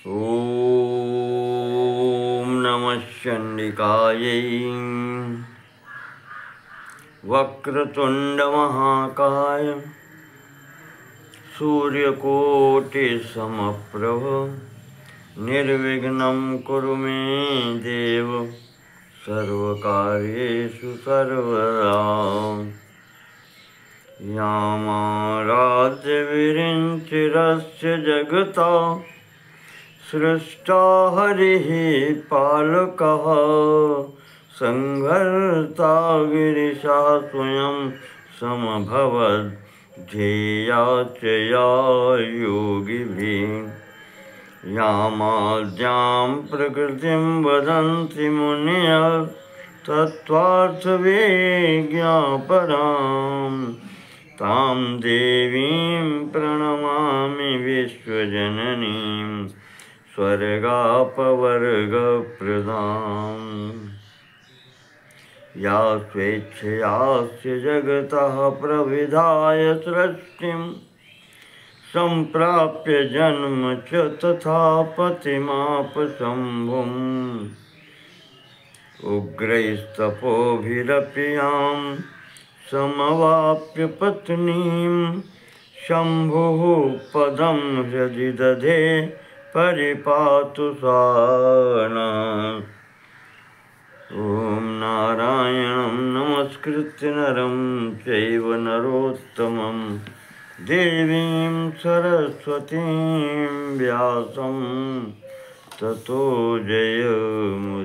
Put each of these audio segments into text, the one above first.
ॐ नमः चण्डिकायै वक्रतुण्डमहाकाय सूर्यकोटिसमप्रभ निर्विघ्नं कुरु मे देव सर्वकार्येषु सर्वदा। यामाराध्यविरिञ्चिरस्य जगता सृष्टा हरिः पालकः संहर्ता गिरिशः स्वयं समभवद् ध्येया च या योगिभिः। यामाद्यां प्रकृतिं वदन्ति मुनयः तत्त्वार्थविज्ञापनां तां देवीं प्रणमामि विश्वजननीं स्वर्गापवर्गप्रदाम्। या स्वेच्छयास्य जगतः प्रविधाय सृष्टिं सम्प्राप्य जन्म च तथा पतिमाप शम्भुम्। उग्रैस्तपोभिरपि यां समवाप्य पत्नीं शम्भुः पदं हृदि दधे परिपातु सा नः। ॐ नारायणं नमस्कृत्य नरं चैव नरोत्तमं देवीं सरस्वतीं व्यासं ततो जयमुदीरयेत्।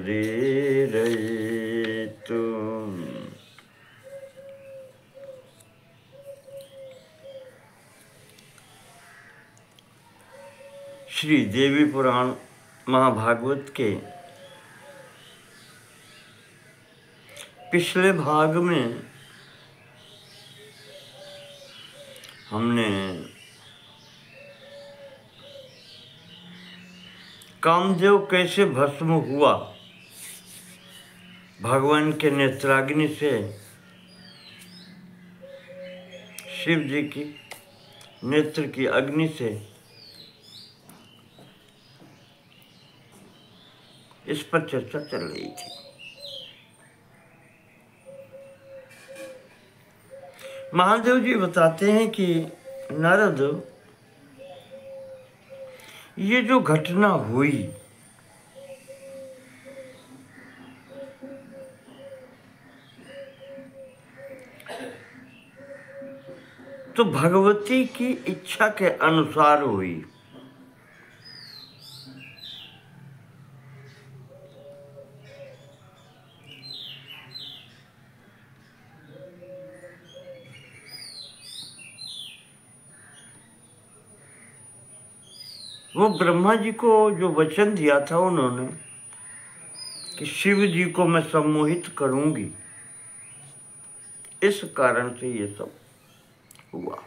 श्री देवी पुराण महाभागवत के पिछले भाग में हमने कामदेव कैसे भस्म हुआ भगवान के नेत्राग्नि से, शिव जी की नेत्र की अग्नि से, इस पर चर्चा चल रही थी। महादेव जी बताते हैं कि नारद, ये जो घटना हुई तो भगवती की इच्छा के अनुसार हुई। वो ब्रह्मा जी को जो वचन दिया था उन्होंने कि शिव जी को मैं सम्मोहित करूंगी, इस कारण से ये सब हुआ।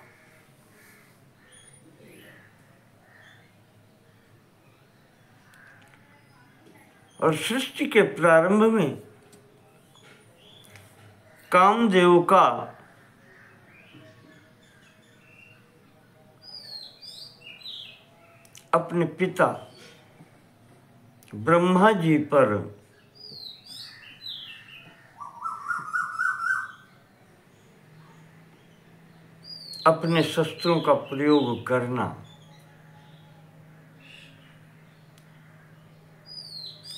और सृष्टि के प्रारंभ में कामदेव का अपने पिता ब्रह्मा जी पर अपने शस्त्रों का प्रयोग करना,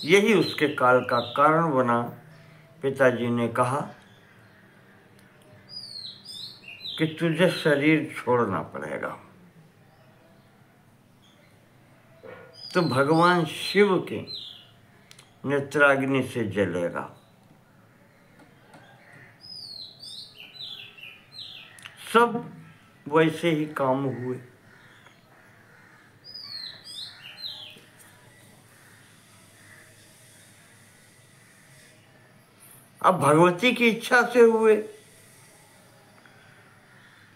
यही उसके काल का कारण बना। पिताजी ने कहा कि तुझे शरीर छोड़ना पड़ेगा। तो भगवान शिव के नेत्राग्नि से जलेगा। सब वैसे ही काम हुए। अब भगवती की इच्छा से हुए।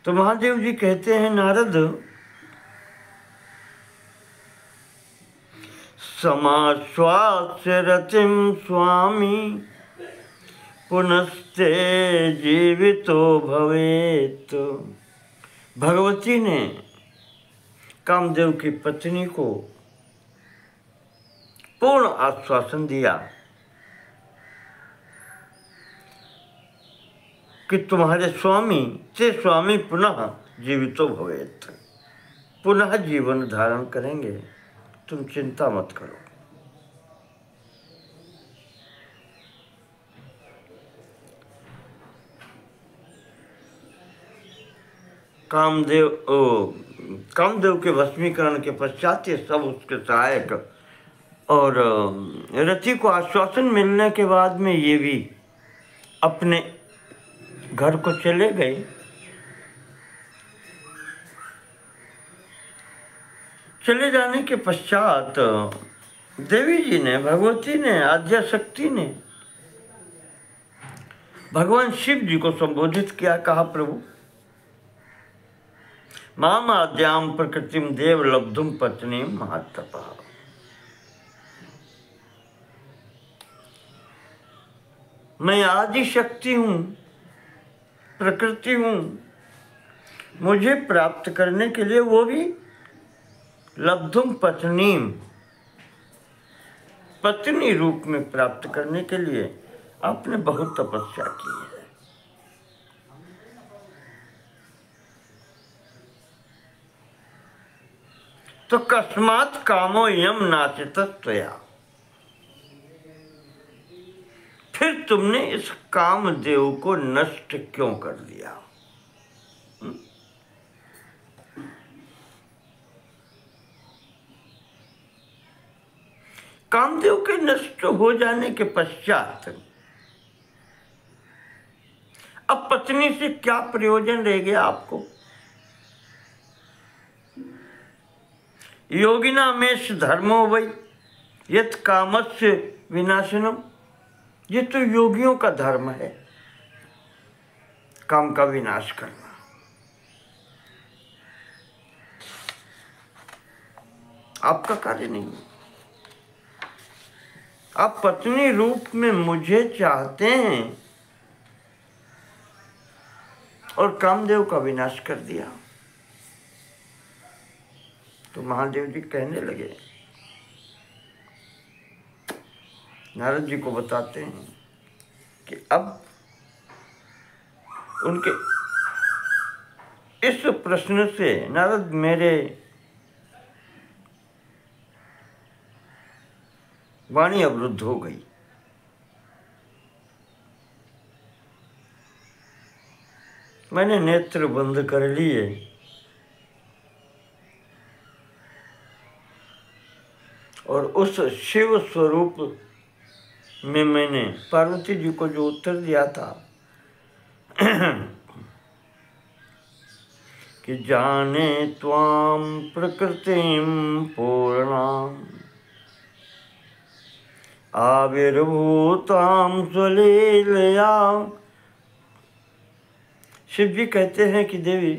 तो महादेव जी कहते हैं, नारद, समाश्वास्य रतिं स्वामी पुनस्ते जीवितो भवेत्। भगवती ने कामदेव की पत्नी को पूर्ण आश्वासन दिया कि तुम्हारे स्वामी से स्वामी पुनः जीवितो भवेत्, पुनः जीवन धारण करेंगे, तुम चिंता मत करो। कामदेव के भस्मीकरण के पश्चात ये सब उसके सहायक और रति को आश्वासन मिलने के बाद में ये भी अपने घर को चले गए। चले जाने के पश्चात देवी जी ने, भगवती ने, आद्या शक्ति ने भगवान शिव जी को संबोधित किया। कहा, प्रभु माम आद्याम प्रकृतिम देव लब्धुम पत्नीम महातपः। मैं आदि शक्ति हूँ, प्रकृति हूँ, मुझे प्राप्त करने के लिए, वो भी लब्धुम पत्नीम, पत्नी रूप में प्राप्त करने के लिए आपने बहुत तपस्या की है। तो कस्मात् कामो यम नाचित त्वया, फिर तुमने इस कामदेव को नष्ट क्यों कर दिया? कामदेव के नष्ट हो जाने के पश्चात अब पत्नी से क्या प्रयोजन रह गया आपको? योगिना मेष धर्मो वै यत् कामस्य विनाशनम, ये तो योगियों का धर्म है, काम का विनाश करना। आपका कार्य नहीं। आप पत्नी रूप में मुझे चाहते हैं और कामदेव का विनाश कर दिया। तो महादेव जी कहने लगे, नारद जी को बताते हैं कि अब उनके इस प्रश्न से नारद, मेरे वाणी अवरुद्ध हो गई। मैंने नेत्र बंद कर लिए और उस शिव स्वरूप में मैंने पार्वती जी को जो उत्तर दिया था कि जाने त्वाम प्रकृतिम पूर्णाम आविर्भूताम स्वलीलया। शिव जी कहते हैं कि देवी,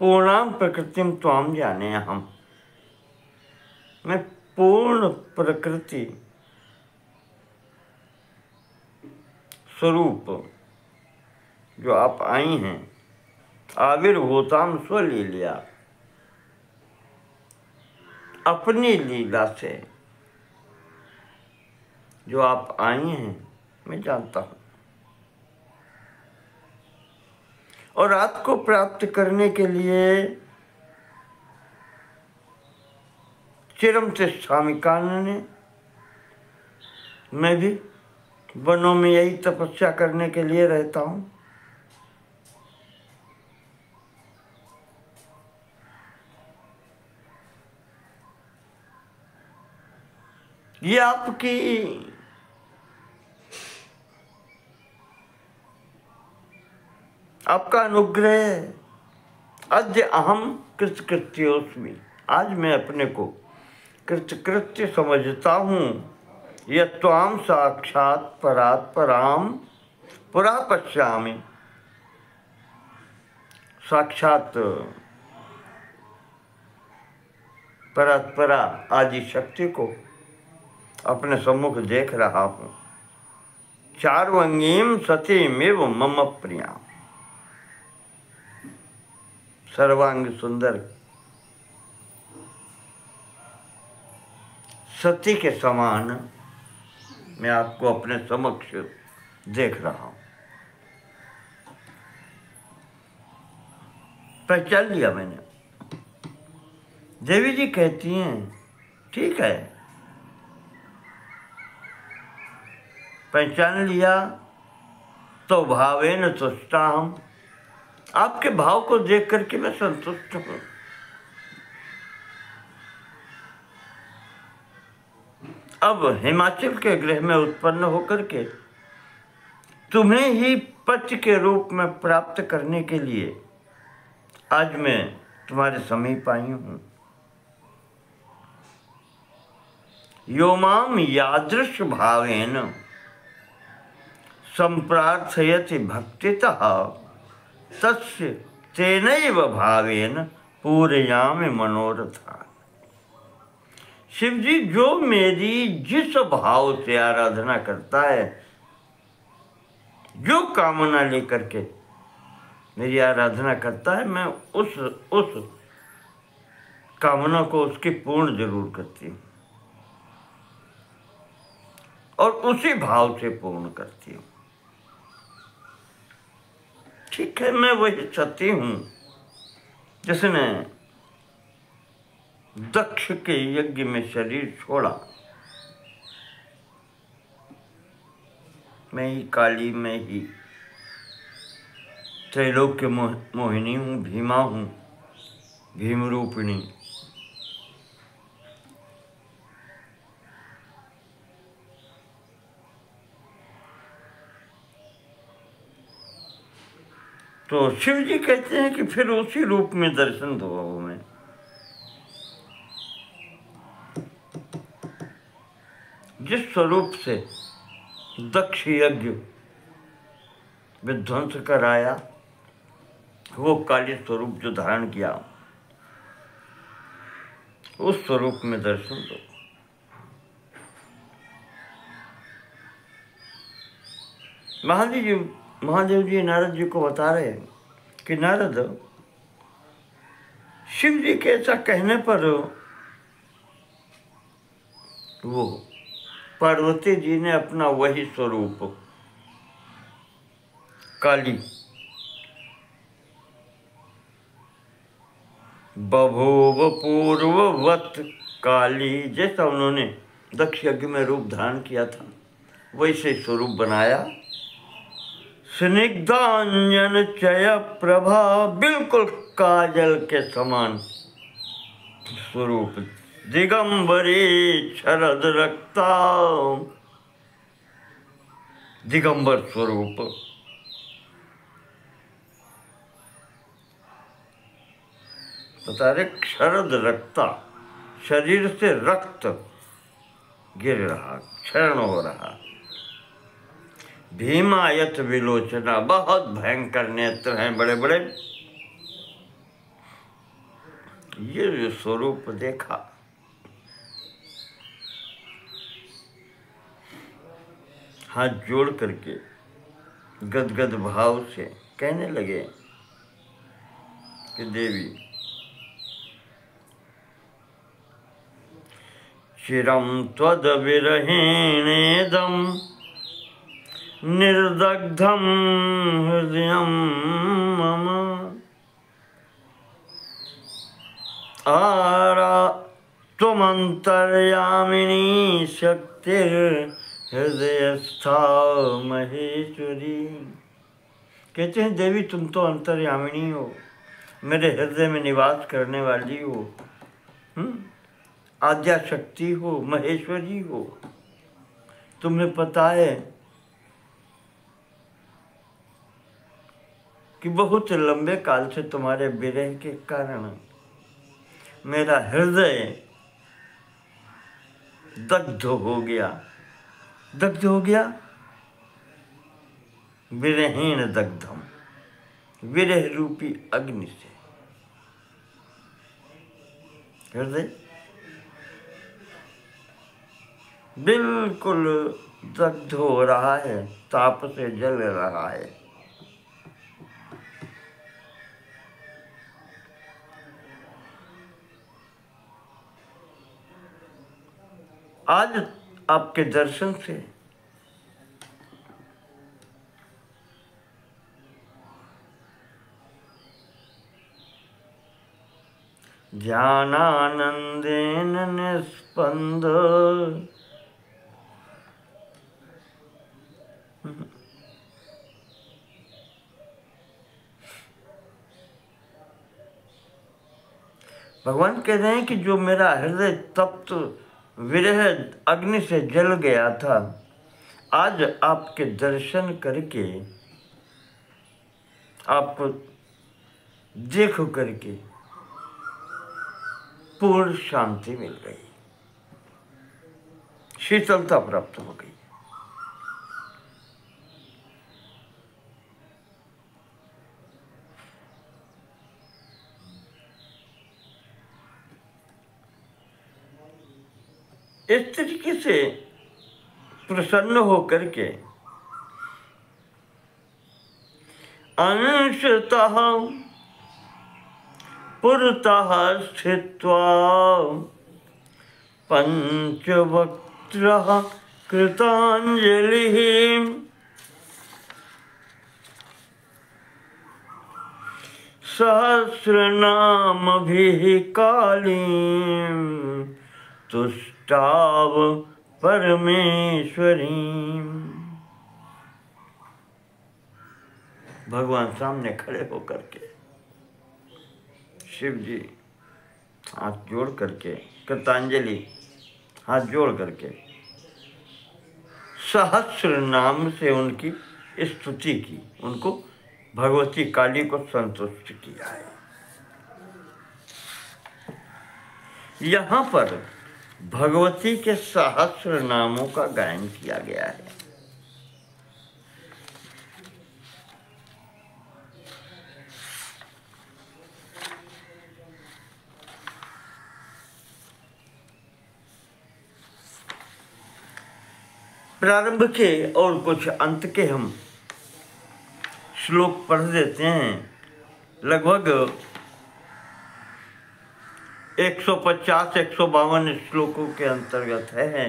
पूर्णाम प्रकृतिम त्वाम जाने हम, मैं पूर्ण प्रकृति स्वरूप जो आप आई हैं, आविर्भूताम स्वलीलया, अपनी लीला से जो आप आई हैं मैं जानता हूं। और आपको प्राप्त करने के लिए चिरम तिष्ठामि कानने, मैं भी वनों में यही तपस्या करने के लिए रहता हूं। ये आपका अनुग्रह। अद्य अहम कृतकृत्योस्मि, आज मैं अपने को कृतकृत्य समझता हूँ। यत्वाम साक्षात परात् पराम पुरा पश्यामि, साक्षात परात्परा आदि शक्ति को अपने सम्मुख देख रहा हूँ। चार्वंगीम सतीमेव मम प्रिया, सर्वांग सुंदर सती के समान मैं आपको अपने समक्ष देख रहा हूं। पहचान लिया मैंने। देवी जी कहती हैं ठीक है, पहचान लिया तो भावेन तुष्टा हम, आपके भाव को देख करके मैं संतुष्ट हूं। अब हिमाचल के गृह में उत्पन्न होकर के तुम्हें ही पति के रूप में प्राप्त करने के लिए आज मैं तुम्हारे समीप आई हूं। यो माम यादृश भावेन संप्रार्थयति भक्तितः तस्य तेनैव भावेन पूरयामि मनोरथा। शिव जी जो मेरी जिस भाव से आराधना करता है, जो कामना लेकर के मेरी आराधना करता है, मैं उस कामना को उसकी पूर्ण जरूर करती हूँ और उसी भाव से पूर्ण करती हूँ। ठीक है, मैं वही सती हूँ जिसने दक्ष के यज्ञ में शरीर छोड़ा। मैं ही काली, मैं ही त्रैलोक्य मोहिनी हूँ, भीमा हूँ, भीम रूपिणी। तो शिव जी कहते हैं कि फिर उसी रूप में दर्शन दो हमें। जिस स्वरूप से दक्ष यज्ञ विध्वंस कराया, वो काली स्वरूप जो धारण किया, उस स्वरूप में दर्शन दो। महादेव जी नारद जी को बता रहे हैं कि नारद, शिव जी के ऐसा कहने पर वो पार्वती जी ने अपना वही स्वरूप काली बभूव पूर्ववत काली, जैसा उन्होंने दक्ष यज्ञ में रूप धारण किया था वैसे स्वरूप बनाया। स्निग्धांजन चय प्रभा, बिल्कुल काजल के समान स्वरूप। दिगंबरी शरद रक्ता, दिगंबर स्वरूप। बता रहे शरद रक्ता, शरीर से रक्त गिर रहा, क्षरण हो रहा। भीमायत विलोचना, बहुत भयंकर नेत्र हैं बड़े बड़े। ये जो स्वरूप देखा, हाथ जोड़ करके गदगद भाव से कहने लगे कि देवी, चिरं त्वद विरहेणेदं निर्दग्धं हृदयं मम, आरा त्वमन्तर्यामिनी शक्तिर्हृदयस्था महेश्वरी। कहते हैं देवी, तुम तो अंतर्यामिनी हो, मेरे हृदय में निवास करने वाली हो, आद्या शक्ति हो, महेश्वरी हो। तुम्हें पता है कि बहुत लंबे काल से तुम्हारे विरह के कारण मेरा हृदय दग्ध हो गया। दग्ध हो गया, विरहीण दग्धम, विरह रूपी अग्नि से हृदय बिल्कुल दग्ध हो रहा है, ताप से जल रहा है। आज आपके दर्शन से ज्ञानानंदेन निस्पंद भगवान कह रहे हैं कि जो मेरा हृदय तप्त विरह अग्नि से जल गया था, आज आपके दर्शन करके, आपको देख करके पूर्ण शांति मिल गई, शीतलता प्राप्त हो गई। इस तरीके से प्रसन्न होकर के अंशतः पुरतः स्थित्वा पंचवक्त्रः कृतांजलिः सहस्रनामभिः कालीं तुष्टाव परमेश्वरीं। भगवान सामने खड़े होकर के शिव जी हाथ जोड़ करके, कृतांजलि हाथ जोड़ करके सहस्र नाम से उनकी स्तुति की, उनको भगवती काली को संतुष्ट किया है। यहाँ पर भगवती के सहस्र नामों का गायन किया गया है। प्रारंभ के और कुछ अंत के हम श्लोक पढ़ देते हैं। लगभग 150-152 श्लोकों के अंतर्गत है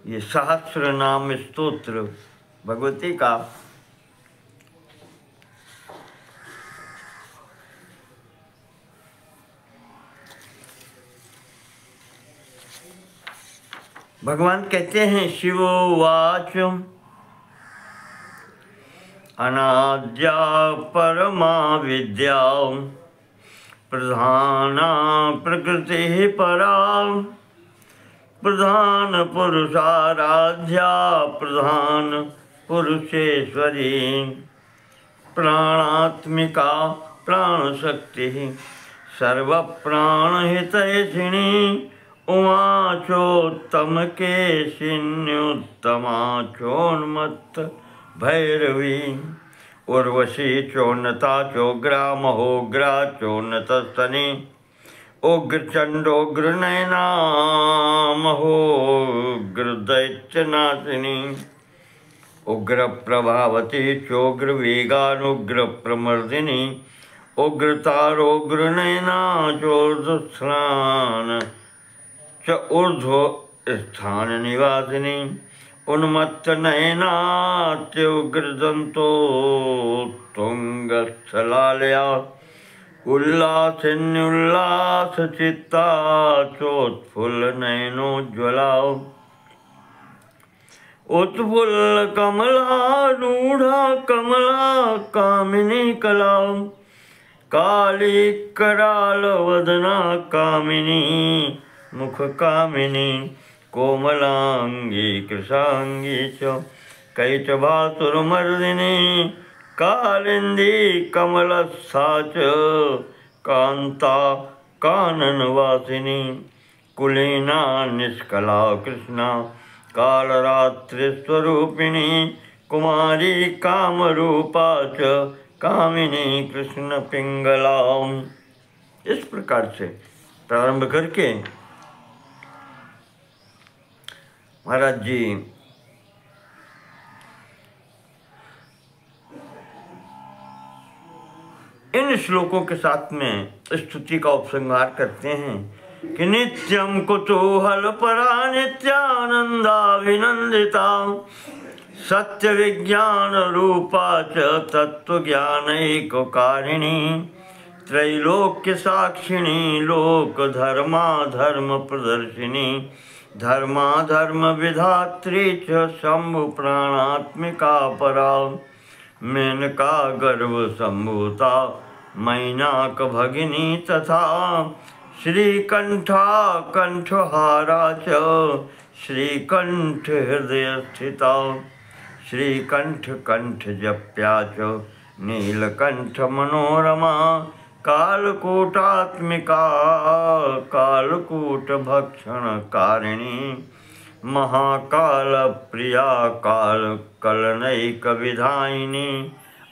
ये सहस्र नाम स्तोत्र भगवती का। भगवान कहते हैं शिवोवाच अनाद्या परमा विद्या प्रधाना प्रकृति परा प्रधान पुरुषाराध्या प्रधान पुरुषेश्वरी प्राणात्मिका प्राणशक्ति सर्व प्राणहितैषिणी उमाचोत्तम केशिन्युत्तमा चोन्मत्त भैरवी उर्वशी चोन्नता चोग्रा महोग्रा चोन्नतस्तनी उग्रचंडोग्र नयना महोग्र दैत्यनाशिनी उग्र प्रभावती चोग्र वेगानुग्र प्रमर्दिनी उग्रतारोग्र नयना चोर्धस्नान च ऊर्ध्व स्थान निवासिनी उन्मत्त नयनात्युग्रदंतो तुंगस्थलालया उल्लासिन्युल्लास चित्ता चोत्फुल्ल नयनोज्ज्वला उत्फुल्ल कमलारूढ़ा कमला कामिनी कला काली कराल वदना कामिनी मुख कामिनी कोमलांगी कृशांगी च कैच भासुरमर्दिनी कालिंदी कमलस्था च कांता काननवासिनी कुलीना निष्कला कृष्णा कालरात्रिस्वरूपिणी कुमारी कामरूपा च कामिनी कृष्ण पिंगला। इस प्रकार से प्रारंभ करके महाराज जी इन श्लोकों के साथ में स्तुति का उपसंहार करते हैं कि नित्यं कुतूहल परा नित्यानंदाभिनंदिता सत्य विज्ञान रूपा च तत्वज्ञानैककारिणी त्रैलोक्य साक्षिणी लोक धर्मा धर्म प्रदर्शिनी धर्माधर्म विधात्री च शंभु प्राणात्मिका परा मेनका गर्भ संभूता मैनाक भगिनी तथा श्रीकंठा कंठहारा च श्रीकंठ हृदय स्थिता श्रीकंठ कंठ जप्या च नीलकंठ मनोरमा कालकूटात्मिका कालकूट भक्षण कारिणी महाकाल प्रिया काल कलनैक विधायिनी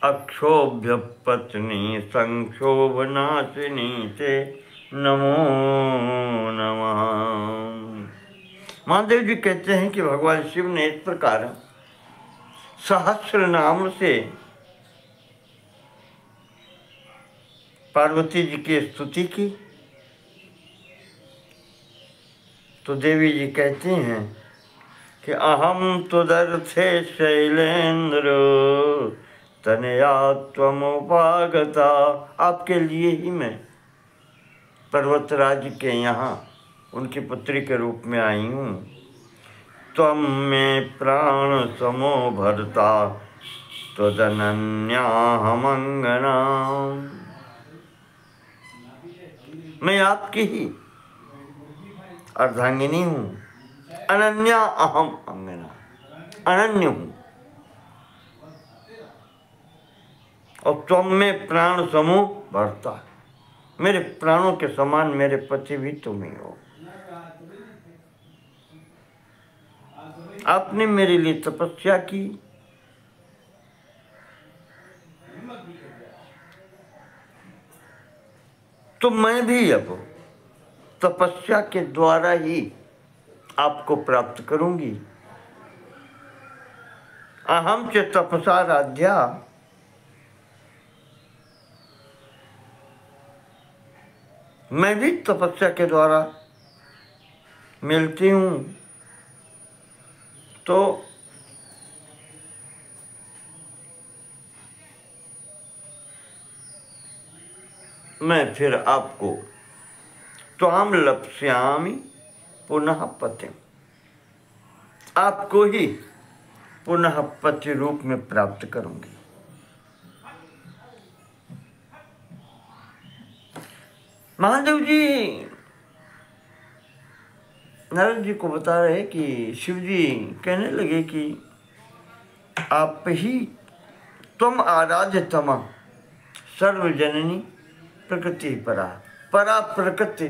अक्षोभ्य पत्नी संक्षोभनाशिनी से नमो नमः। महादेव जी कहते हैं कि भगवान शिव ने इस प्रकार सहस्र नाम से पार्वती जी की स्तुति की तो देवी जी कहती हैं कि अहम तुदर्थे शैलेंद्र तनया त्वमुपागता, आपके लिए ही मैं पर्वतराज के यहाँ उनकी पुत्री के रूप में आई हूँ। त्वं मे प्राण समो भरता त्वदनन्याहमंगना, मैं आपकी ही अर्धांगिनी हूँ, अनन्या अहम अंगना, अनन्य हूँ। और तुम में प्राण समूह भरता, मेरे प्राणों के समान मेरे पति भी तुम ही हो। आपने मेरे लिए तपस्या की, तो मैं भी अब तपस्या के द्वारा ही आपको प्राप्त करूंगी। अहम च तपसाराध्या, मैं भी तपस्या के द्वारा मिलती हूँ। तो मैं फिर आपको त्वाम लप्स्यामि पुनः पतिम, आपको ही पुनः पति रूप में प्राप्त करूंगी। महादेव जी नारद जी को बता रहे कि शिव जी कहने लगे कि आप ही तुम आराध्य तमा सर्वजननी प्रकृति परा, परा प्रकृति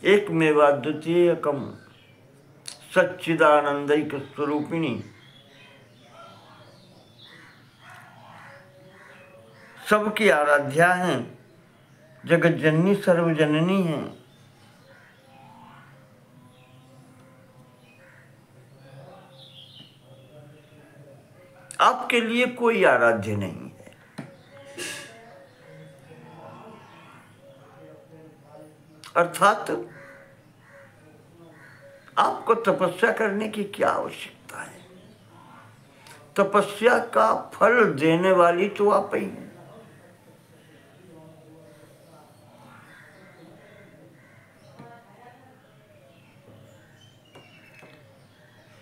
एक मेवा द्वितीयकम सच्चिदानंदैक स्वरूपिणी, सबकी आराध्या हैं, जगत जननी सर्वजननी हैं। आपके लिए कोई आराध्य नहीं है। अर्थात आपको तपस्या करने की क्या आवश्यकता है? तपस्या का फल देने वाली तो आप ही हैं।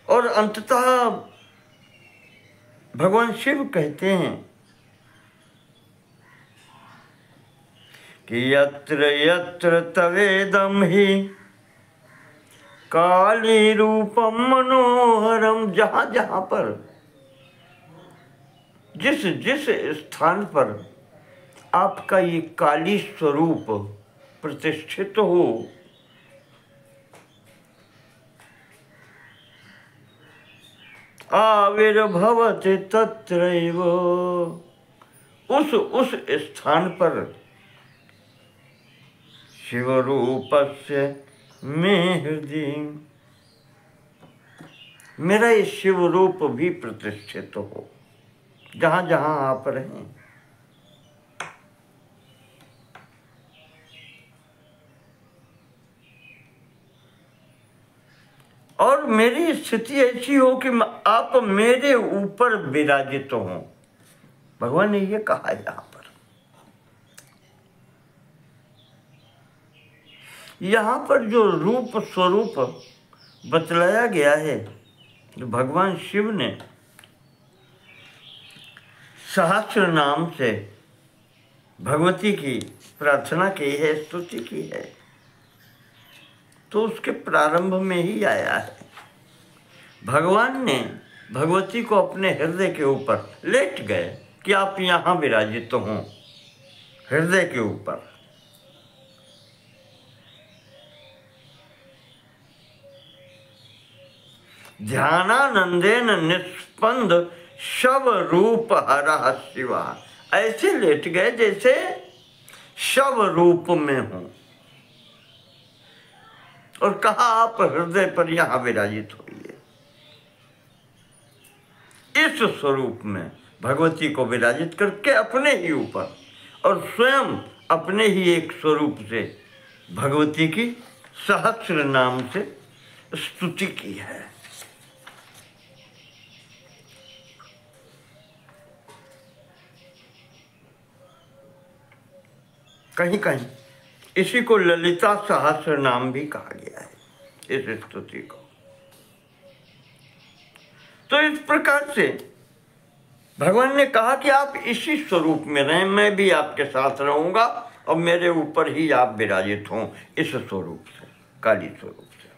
और अंततः भगवान शिव कहते हैं कि यत्र यत्र तवेदम ही काली रूपम मनोहरम, जहां जहां पर जिस जिस स्थान पर आपका ये काली स्वरूप प्रतिष्ठित हो, आविर्भवति तत्रैव, उस स्थान पर शिवरूपस्य मे हृदय, मेरा ये शिव रूप भी प्रतिष्ठित हो जहां जहां आप रहें। और मेरी स्थिति ऐसी हो कि आप मेरे ऊपर विराजित हों। भगवान ने ये कहा यहाँ पर जो रूप स्वरूप बतलाया गया है, जो भगवान शिव ने सहस्र नाम से भगवती की प्रार्थना की है, स्तुति की है, तो उसके प्रारंभ में ही आया है। भगवान ने भगवती को अपने हृदय के ऊपर लेट गए कि आप यहाँ विराजित हों, हृदय के ऊपर। ध्यानानंदेन निस्पंद शव रूप हरः शिवा, ऐसे लेट गए जैसे शव रूप में हो, और कहा आप हृदय पर यहां विराजित होइए। इस स्वरूप में भगवती को विराजित करके अपने ही ऊपर और स्वयं अपने ही एक स्वरूप से भगवती की सहस्र नाम से स्तुति की है। कहीं कहीं इसी को ललिता सहस्र नाम भी कहा गया है, इस स्तुति को। तो इस प्रकार से भगवान ने कहा कि आप इसी स्वरूप में रहें, मैं भी आपके साथ रहूंगा और मेरे ऊपर ही आप विराजित हों, इस स्वरूप से, काली स्वरूप से।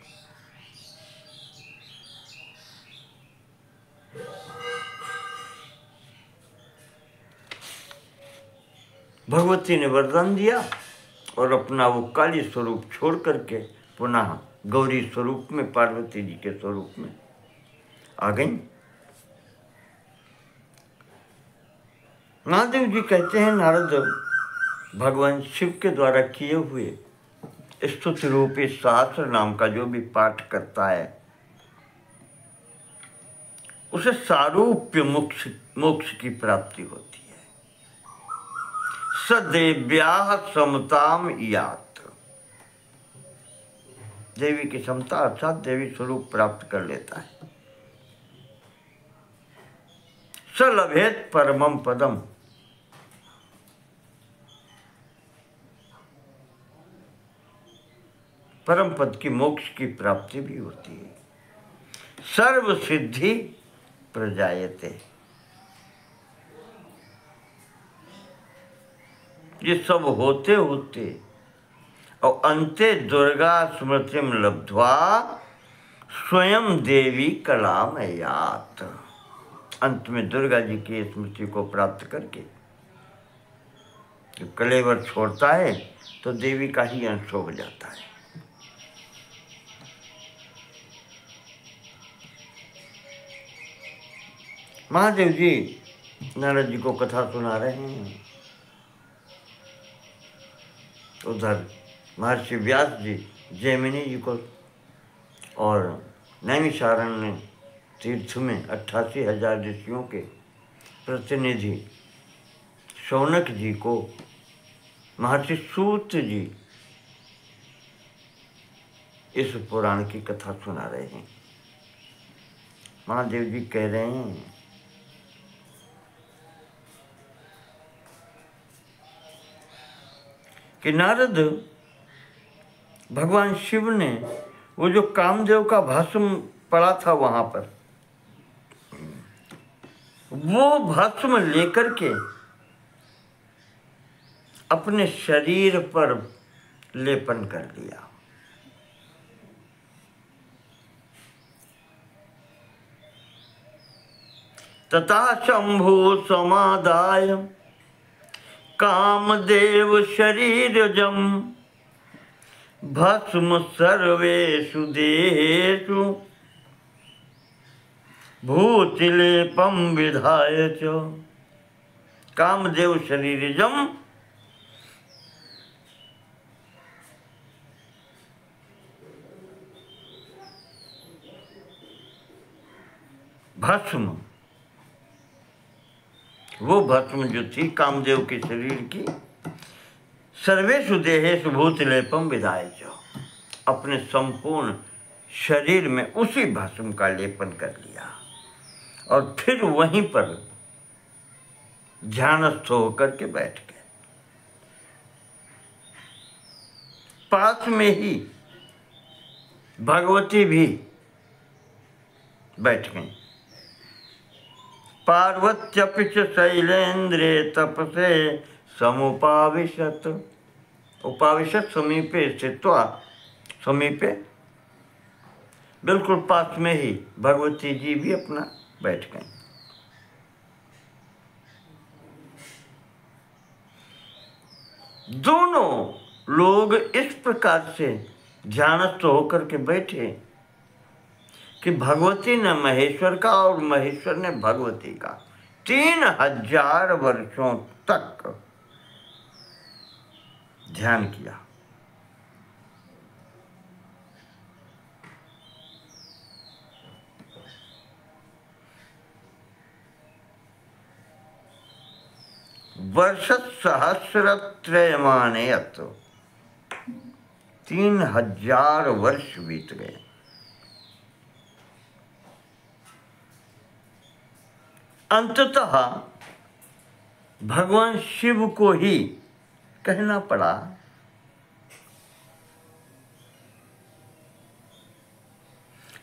भगवती ने वरदान दिया और अपना वो काली स्वरूप छोड़ करके पुनः गौरी स्वरूप में, पार्वती जी के स्वरूप में आ गई। महादेव जी कहते हैं, नारद भगवान शिव के द्वारा किए हुए स्तुति रूपी सहस्र नाम का जो भी पाठ करता है, उसे सारूप्य मोक्ष की प्राप्ति होती है। सदेव्याः समताम यात, देवी की समता अर्थात देवी स्वरूप प्राप्त कर लेता है। स लभेत परमम पदम, परम पद की मोक्ष की प्राप्ति भी होती है। सर्व सिद्धि प्रजायते, ये सब होते होते और अंते दुर्गा स्मृतिम लब्ध्वा स्वयं देवी कलामयात, अंत में दुर्गा जी की स्मृति को प्राप्त करके जब कलेवर छोड़ता है तो देवी का ही अंश हो जाता है। महादेव जी नारद जी को कथा सुना रहे हैं, उधर महर्षि व्यास जी जैमिनी जी को और नैमिषारण्य तीर्थ में 88,000 ऋषियों के प्रतिनिधि शौनक जी को महर्षि सूत जी इस पुराण की कथा सुना रहे हैं। महादेव जी कह रहे हैं, कि नारद, भगवान शिव ने वो जो कामदेव का भस्म पड़ा था वहां पर, वो भस्म लेकर के अपने शरीर पर लेपन कर लिया। तथा शंभु समादाय कामदेव शरीरजम भस्म सर्वेषु देहेषु भूतिलेपम विधाय च। कामदेव शरीरजम भस्म, वो भस्म जो थी कामदेव के शरीर की, सर्वेषु देहेषु भूतिलेपम विधाय च, अपने संपूर्ण शरीर में उसी भस्म का लेपन कर लिया और फिर वहीं पर ध्यानस्थ होकर के बैठ गए। पास में ही भगवती भी बैठ गई। पार्वत्यपि च शैलेन्द्रे तपसे समुपाविशत। उपाविशत समीपे स्थित्वा, समीपे बिल्कुल पास में ही भगवती जी भी अपना बैठ गई। दोनों लोग इस प्रकार से ध्यानस्थ होकर के बैठे कि भगवती ने महेश्वर का और महेश्वर ने भगवती का 3000 वर्षों तक ध्यान किया। वर्ष सहस्रत्रयमाने 3000 वर्ष बीत गए। अंततः भगवान शिव को ही कहना पड़ा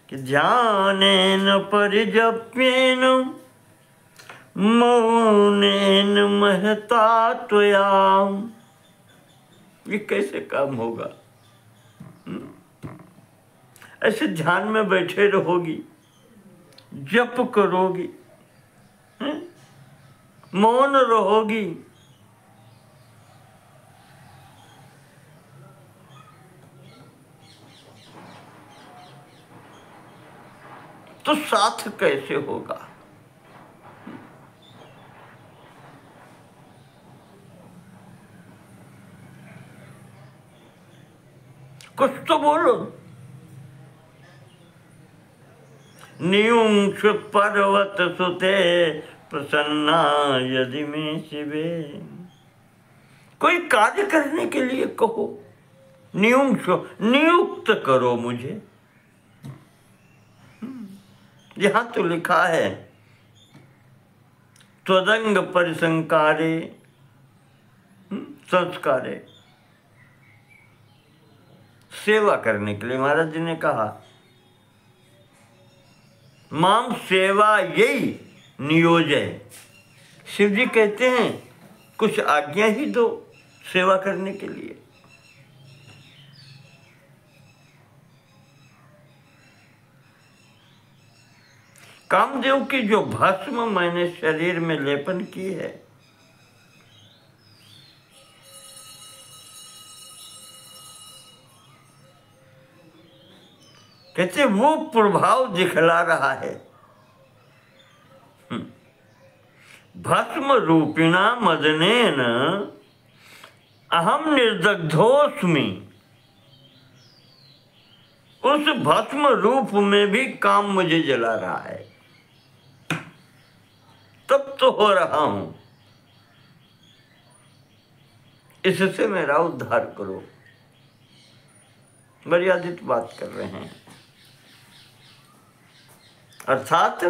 कि ध्यानेन परिजप्येन मौनेन महता त्वया। ये कैसे काम होगा? ऐसे ध्यान में बैठे रहोगी, जप करोगी, मौन रहोगी, तो साथ कैसे होगा? कुछ तो बोलो। नियुंक्ष पर्वत सुते प्रसन्ना यदि में शिवे। कोई कार्य करने के लिए कहो, नियुंक्ष, नियुक्त करो मुझे। यहां तो लिखा है त्वदंग परिसंकारे संस्कारे, सेवा करने के लिए महाराज जी ने कहा माम सेवा यही नियोजय। शिव जी कहते हैं कुछ आज्ञा ही दो सेवा करने के लिए। कामदेव की जो भस्म मैंने शरीर में लेपन की है, कहते वो प्रभाव दिखला रहा है। भस्म रूपिणा मदनेन अहम निर्दग्धोस्मि। उस भस्म रूप में भी काम मुझे जला रहा है, तब तो हो रहा हूं। इससे मेरा उद्धार करो। मर्यादित बात कर रहे हैं, अर्थात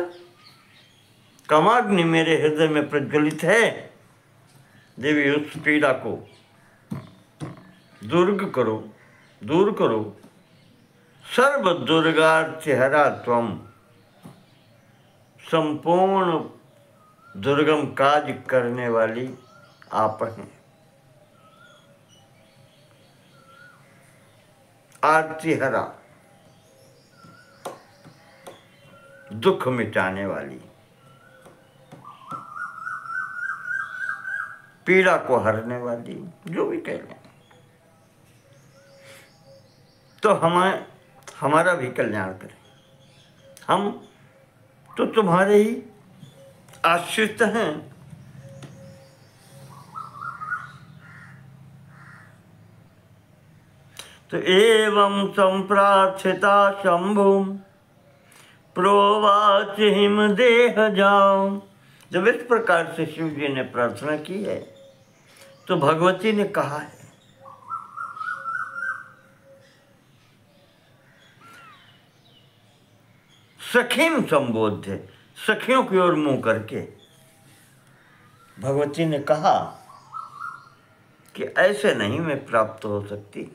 कामाग्नि मेरे हृदय में प्रज्वलित है। देवी उस पीड़ा को दूर करो। सर्व दुर्गार्तिहरा त्वम। संपूर्ण दुर्गम काज करने वाली आप हैं। आर्तिहरा, दुख मिटाने वाली, पीड़ा को हरने वाली, जो भी कह लें, तो हमारा भी कल्याण करें। हम तो तुम्हारे ही आश्रित हैं। तो एवं संप्रार्थिता शंभु प्रोवाच हिम देह जाओ। जब इस प्रकार से शिव जी ने प्रार्थना की है तो भगवती ने कहा है सखीम संबोध्य, सखियों की ओर मुंह करके भगवती ने कहा कि ऐसे नहीं मैं प्राप्त हो सकती।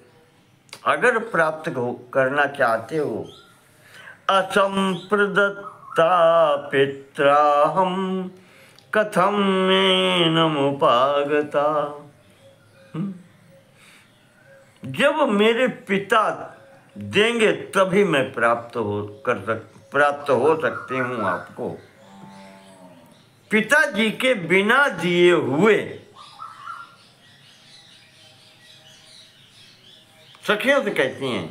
अगर प्राप्त करना चाहते हो, असंप्रदत्ता पित्राहम कथम मेनमुपागता। जब मेरे पिता देंगे तभी मैं प्राप्त हो सकती हूँ आपको। पिताजी के बिना दिए हुए, सखियों से कहती हैं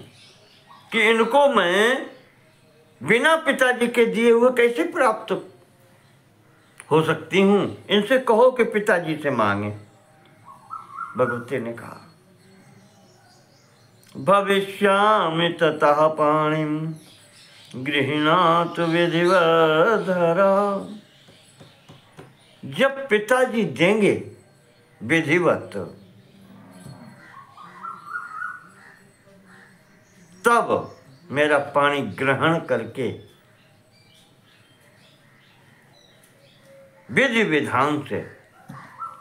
कि इनको मैं बिना पिताजी के दिए हुए कैसे प्राप्त हो सकती हूँ, इनसे कहो कि पिताजी से मांगे। भगवती ने कहा भविष्यामि ततः पाणिम गृह्णातु विधिवधरा। जब पिताजी देंगे विधिवत, तब मेरा पानी ग्रहण करके विधि विधान से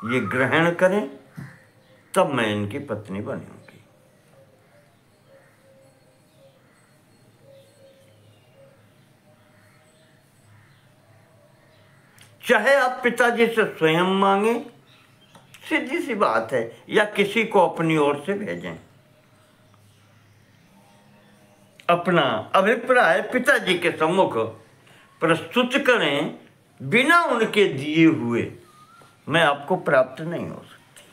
ये ग्रहण करें, तब मैं इनकी पत्नी बनूंगी। चाहे आप पिताजी से स्वयं मांगे, सीधी सी बात है, या किसी को अपनी ओर से भेजें। अपना अभिप्राय पिताजी के सम्मुख प्रस्तुत करें, बिना उनके दिए हुए मैं आपको प्राप्त नहीं हो सकती।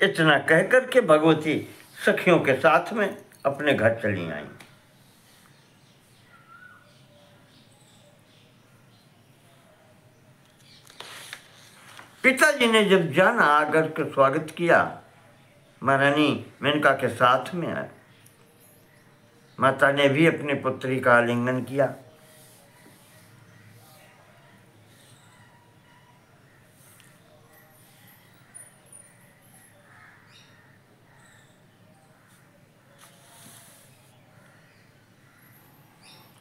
इतना कहकर के भगवती सखियों के साथ में अपने घर चली आई। पिताजी ने जब जाना, आकर के स्वागत किया, महारानी मेनका के साथ में आए। माता ने भी अपनी पुत्री का आलिंगन किया।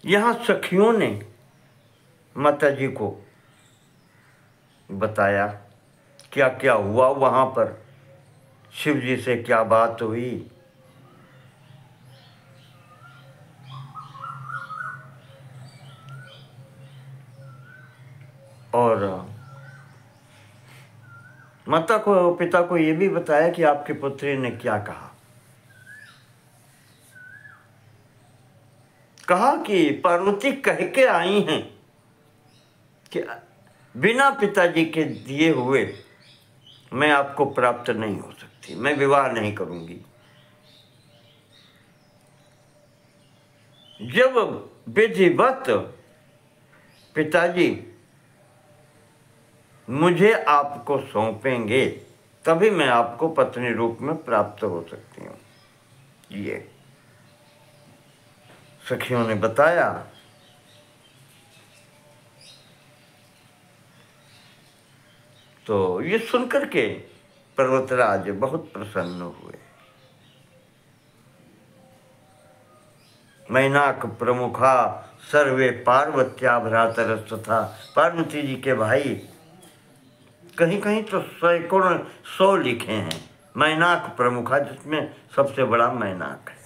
यहाँ सखियों ने माता जी को बताया क्या क्या हुआ, वहाँ पर शिव जी से क्या बात हुई। और माता को, पिता को ये भी बताया कि आपकी पुत्री ने क्या कहा। कहा कि पार्वती कह के आई हैं कि बिना पिताजी के दिए हुए मैं आपको प्राप्त नहीं हो सकती, मैं विवाह नहीं करूंगी। जब विधिवत पिताजी मुझे आपको सौंपेंगे, तभी मैं आपको पत्नी रूप में प्राप्त हो सकती हूँ। ये सखियों ने बताया। तो ये सुनकर के पर्वतराज बहुत प्रसन्न हुए। मैनाक प्रमुखा सर्वे पार्वत्या भ्रातरस्तथा। पार्वती जी के भाई, कहीं कहीं तो सैकड़ों 100 लिखे हैं। मैनाक प्रमुखा, जिसमें सबसे बड़ा मैनाक है।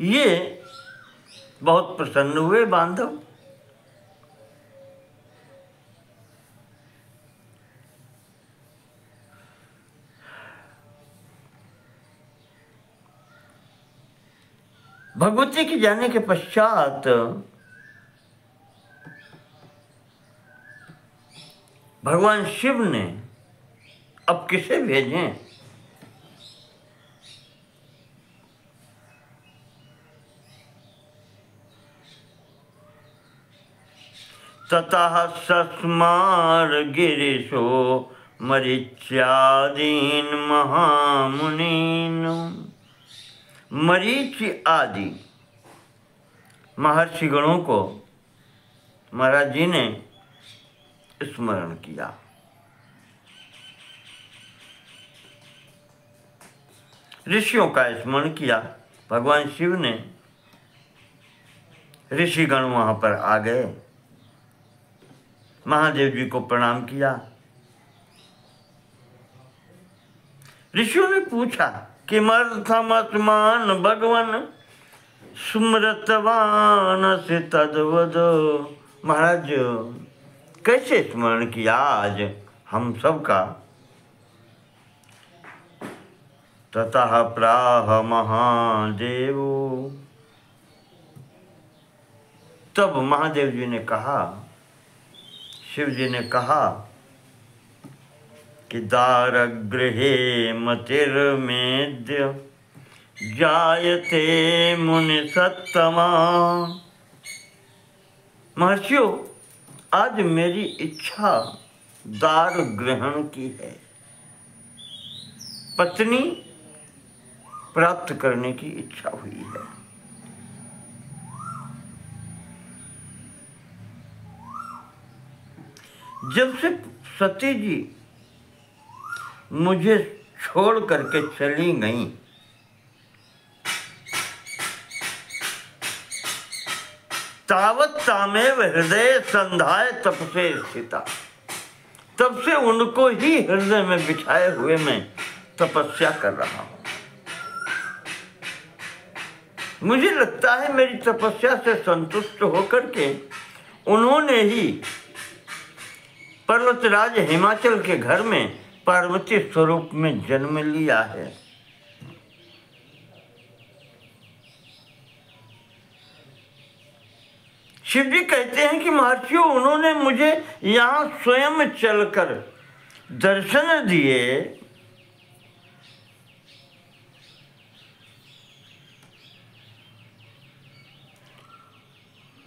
ये बहुत प्रसन्न हुए बांधव। भगवती के जाने के पश्चात भगवान शिव ने अब किसे भेजें? ततः सस्मार गिरिशो मरीच्यादीन महामुनीन। मरीच आदि महर्षि गणों को महाराज जी ने स्मरण किया। ऋषियों का स्मरण किया। भगवान शिव ने, ऋषिगण वहां पर आ गए, महादेव जी को प्रणाम किया। ऋषियों ने पूछा कि मर्थमस्मान भगवन स्मृतवान से तद्वद। महाराज, कैसे स्मरण किया आज हम सबका? ततः प्राह महादेव। तब महादेव जी ने कहा, शिव जी ने कहा कि दारगृहे मतिर्मेद्य जायते मुनि सत्तमा। महर्षियों, आज मेरी इच्छा दार ग्रहण की है, पत्नी प्राप्त करने की इच्छा हुई है। जब से सती जी मुझे छोड़ करके चली गईं, तावत तामेव हृदय संधाय तपसे स्थिता। तब से उनको ही हृदय में बिठाए हुए मैं तपस्या कर रहा हूं। मुझे लगता है मेरी तपस्या से संतुष्ट होकर के उन्होंने ही पर्वतराज हिमाचल के घर में पार्वती स्वरूप में जन्म लिया है। शिव जी कहते हैं कि महर्षियों, उन्होंने मुझे यहाँ स्वयं चलकर दर्शन दिए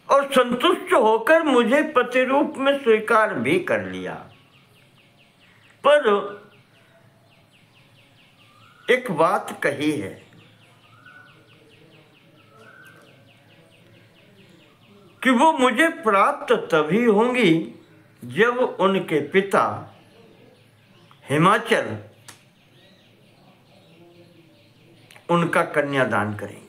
और संतुष्ट होकर मुझे पति रूप में स्वीकार भी कर लिया। पर एक बात कही है कि वो मुझे प्राप्त तभी होंगी जब उनके पिता हिमाचल उनका कन्यादान करेंगे।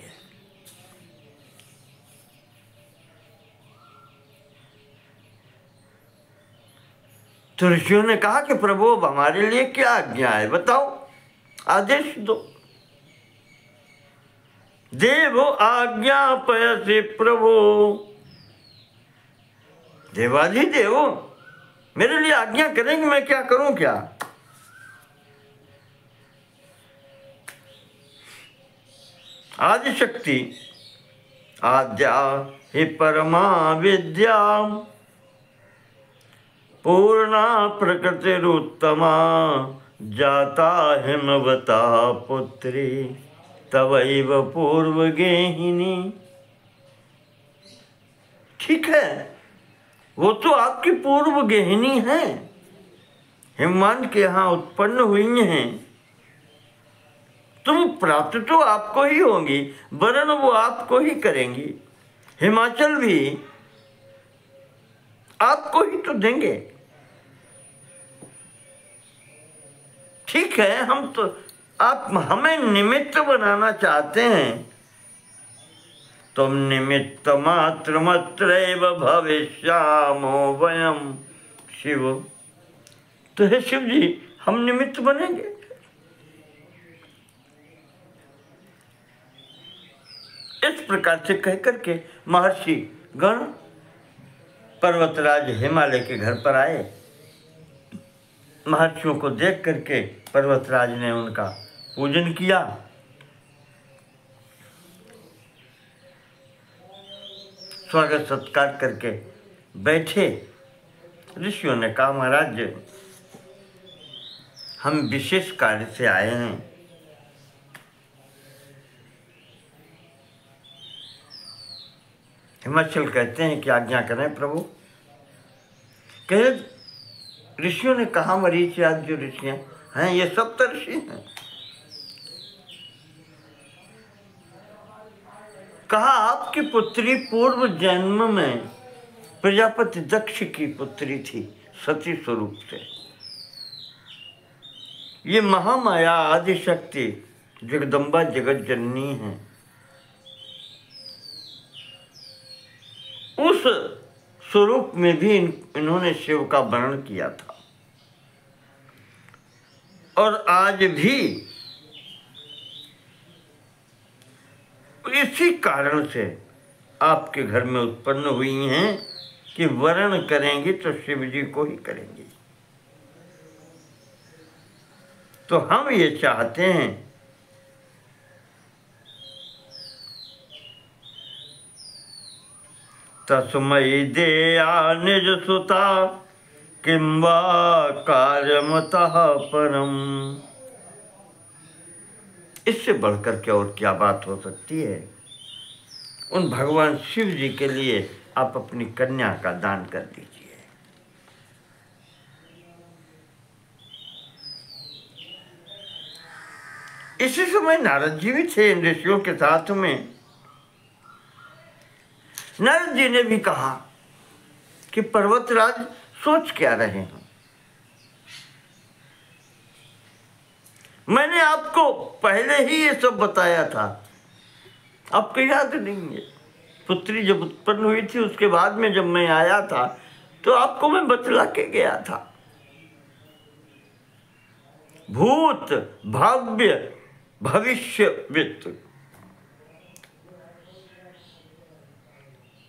तो ऋषियों ने कहा कि प्रभु, अब हमारे लिए क्या आज्ञा है, बताओ, आदेश दो। देव आज्ञापयसि प्रभु। देवाधिदेव मेरे लिए आज्ञा करेंगे, मैं क्या करूं? क्या आदिशक्ति आद्या ही परमा विद्या पूर्णा प्रकृतिरुत्तमा जाता हिमवता पुत्री तवैव पूर्व गेहिनी। ठीक है, वो तो आपकी पूर्व गेहिनी है, हिमवान के यहाँ उत्पन्न हुई हैं, तुम प्राप्त तो आपको ही होंगी, वरण वो आपको ही करेंगी, हिमाचल भी आपको ही तो देंगे। ठीक है, हम तो, आप हमें निमित्त बनाना चाहते हैं, तुम निमित्त मात्र मत्रैव भविष्यामो वयम शिव। तो हे शिव जी, हम निमित्त बनेंगे। इस प्रकार से कहकर के महर्षि गण पर्वतराज हिमालय के घर पर आए। महर्षियों को देख करके पर्वतराज ने उनका पूजन किया। स्वागत सत्कार करके बैठे। ऋषियों ने कहा, महाराज, हम विशेष कार्य से आए हैं। हिमाचल कहते हैं कि आज्ञा करें प्रभु। कहे, ऋषियों ने कहा, मरीचि आदि जो ऋषियां हैं, ये सब तो ऋषि हैं। कहा, आपकी पुत्री पूर्व जन्म में प्रजापति दक्ष की पुत्री थी, सती स्वरूप से। ये महामाया आदिशक्ति जगदम्बा जगत जननी है, उस स्वरूप में भी इन्होंने शिव का वर्णन किया था। और आज भी इसी कारण से आपके घर में उत्पन्न हुई हैं कि वर्ण करेंगी तो शिव जी को ही करेंगी। तो हम ये चाहते हैं तस्मै देया निज सुता किंवा कार्यमतः परम। इससे बढ़कर के और क्या बात हो सकती है। उन भगवान शिव जी के लिए आप अपनी कन्या का दान कर दीजिए। इसी समय नारद जी भी थे इन ऋषियों के साथ में। नारद जी ने भी कहा कि पर्वतराज सोच क्या रहे हैं। मैंने आपको पहले ही ये सब बताया था, आपको याद नहीं है। पुत्री जब उत्पन्न हुई थी उसके बाद में जब मैं आया था तो आपको मैं बतला के गया था। भूत भाव्य भविष्य वित्त।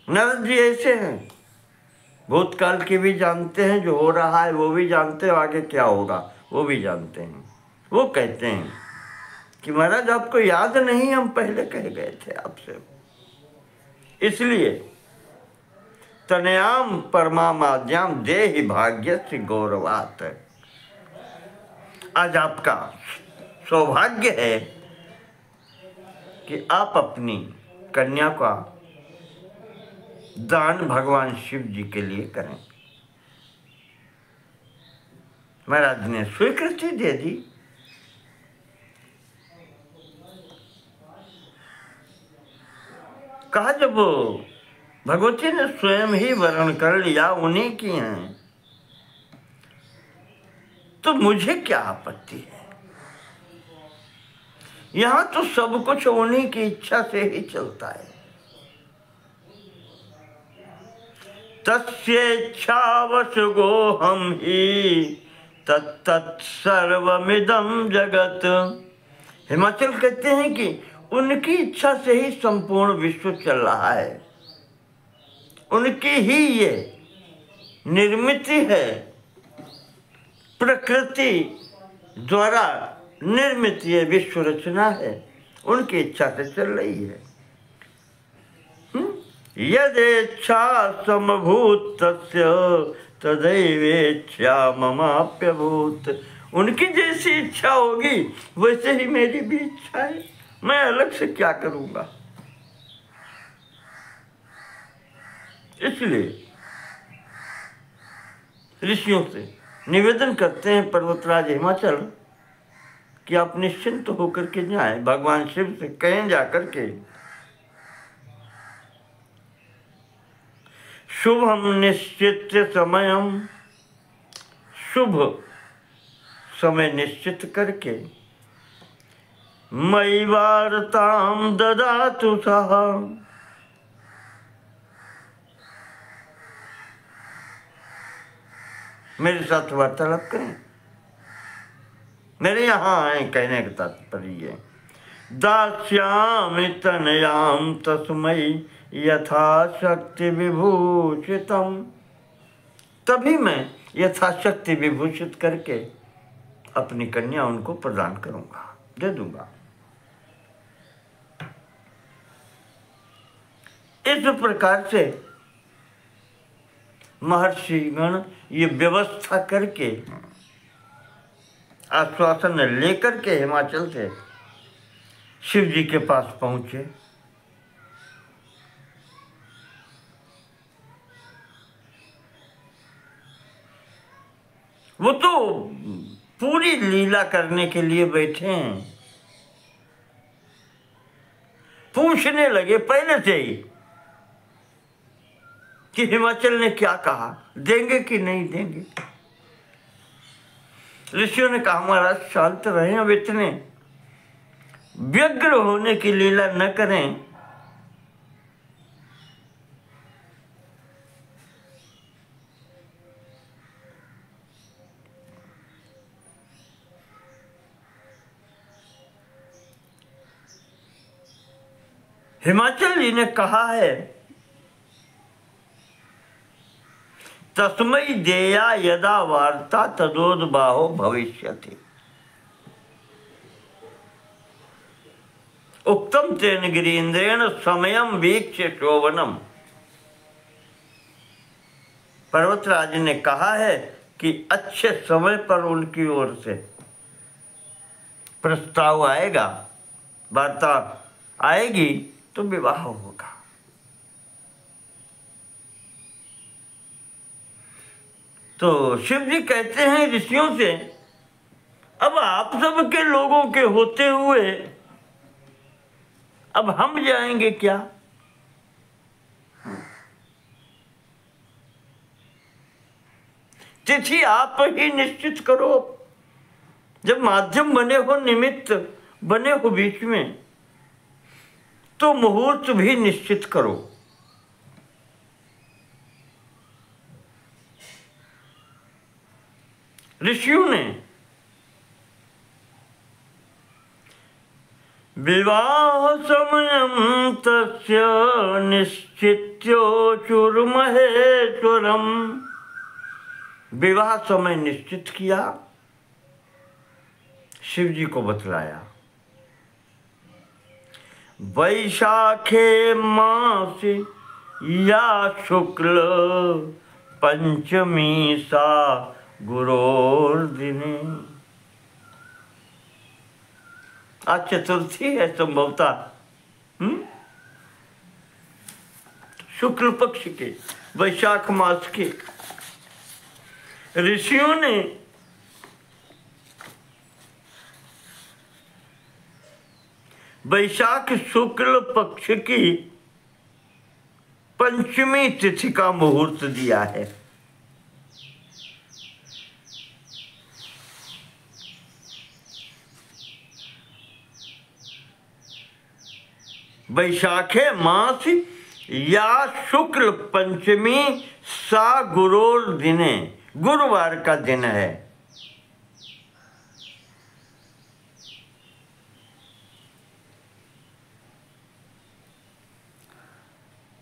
नारद जी ऐसे हैं, भूतकाल के भी जानते हैं, जो हो रहा है वो भी जानते हैं, आगे क्या होगा वो भी जानते हैं। वो कहते हैं कि महाराज आपको याद नहीं, हम पहले कह गए थे आपसे। इसलिए तनयाम परमामाद्याम देहि भाग्यस्य गौरवात्। आज आपका सौभाग्य है कि आप अपनी कन्या का दान भगवान शिव जी के लिए करें। महाराज ने स्वीकृति दे दी। कहा जब भगवती ने स्वयं ही वर्ण कर लिया, उन्हीं की हैं, तो मुझे क्या आपत्ति है। यहां तो सब कुछ उन्हीं की इच्छा से ही चलता है। तस्येच्छावश गो हम ही तत्तत् सर्वमिदं जगत। हिमाचल कहते हैं कि उनकी इच्छा से ही संपूर्ण विश्व चल रहा है। उनकी ही ये निर्मित है, प्रकृति द्वारा निर्मित ये विश्व रचना है, उनकी इच्छा से चल रही है। यदेच्छा समभूत तस्य तदैवेच्छा ममाप्यभूत। उनकी जैसी इच्छा होगी वैसे ही मेरी भी इच्छा है, मैं अलग से क्या करूंगा। इसलिए ऋषियों से निवेदन करते हैं पर्वतराज हिमाचल कि आप निश्चिंत होकर के जाएं, भगवान शिव से कहें जाकर के शुभम निश्चित समयम, शुभ समय निश्चित करके मयि वार्तां ददातु सः। मेरे साथ वार्तालाप करें, मेरे यहाँ आए, कहने का तात्पर्य दास्यामि तनयां तस्मै यथाशक्ति विभूषितम। तभी मैं यथाशक्ति विभूषित करके अपनी कन्या उनको प्रदान करूंगा, दे दूंगा। इस प्रकार से महर्षिगण ये व्यवस्था करके आश्वासन लेकर के हिमाचल से शिव जी के पास पहुंचे। वो तो पूरी लीला करने के लिए बैठे हैं। पूछने लगे पहले से ही कि हिमाचल ने क्या कहा, देंगे कि नहीं देंगे। ऋषियों ने कहा महाराज शांत रहें, अब इतने व्यग्र होने की लीला न करें। हिमाचल जी ने कहा है, तस्मै देया यदा वार्ता तदोद्बाहो भविष्यति। उक्तम तेन गिरीन्द्रेण समयम वीक्ष्य शोभनम। पर्वतराज ने कहा है कि अच्छे समय पर उनकी ओर से प्रस्ताव आएगा, वार्ता आएगी तो विवाह होगा। तो शिव जी कहते हैं ऋषियों से, अब आप सब के लोगों के होते हुए अब हम जाएंगे क्या? तिथि आप ही निश्चित करो। जब माध्यम बने हो, निमित्त बने हो बीच में, तो मुहूर्त भी निश्चित करो। ऋषियों ने विवाह समयम तस्य निश्चित्योचुर्महेश्वरम। विवाह समय निश्चित किया, शिव जी को बतलाया। वैशाखे मासी या शुक्ल पंचमी सा गुरोर्दिने। आज चतुर्थी है संभवतः, शुक्ल पक्ष के वैशाख मास के। ऋषियों ने वैशाख शुक्ल पक्ष की पंचमी तिथि का मुहूर्त दिया है। वैशाखे मास या शुक्ल पंचमी सा गुरोर दिने। गुरुवार का दिन है।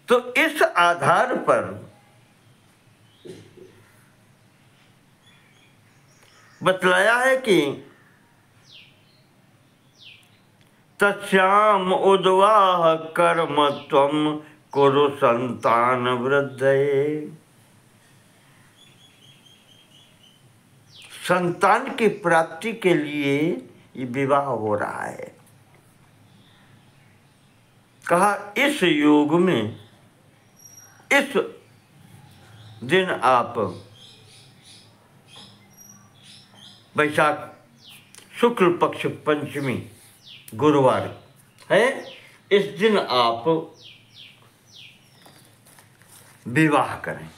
तो इस आधार पर बतलाया है कि तस्याम उद्वाह कर्म त्वम कुरु संतान वृद्धये। संतान की प्राप्ति के लिए ये विवाह हो रहा है। कहा इस युग में इस दिन आप वैशाख शुक्ल पक्ष पंचमी गुरुवार है, इस दिन आप विवाह करें।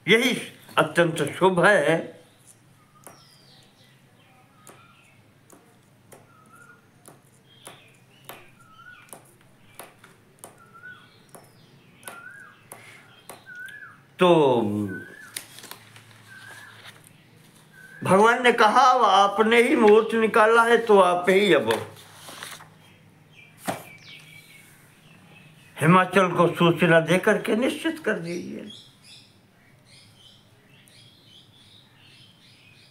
यही अत्यंत शुभ है। तो भगवान ने कहा आपने ही मुहूर्त निकाला है तो आप ही अब हिमाचल को सूचना देकर के निश्चित कर दीजिए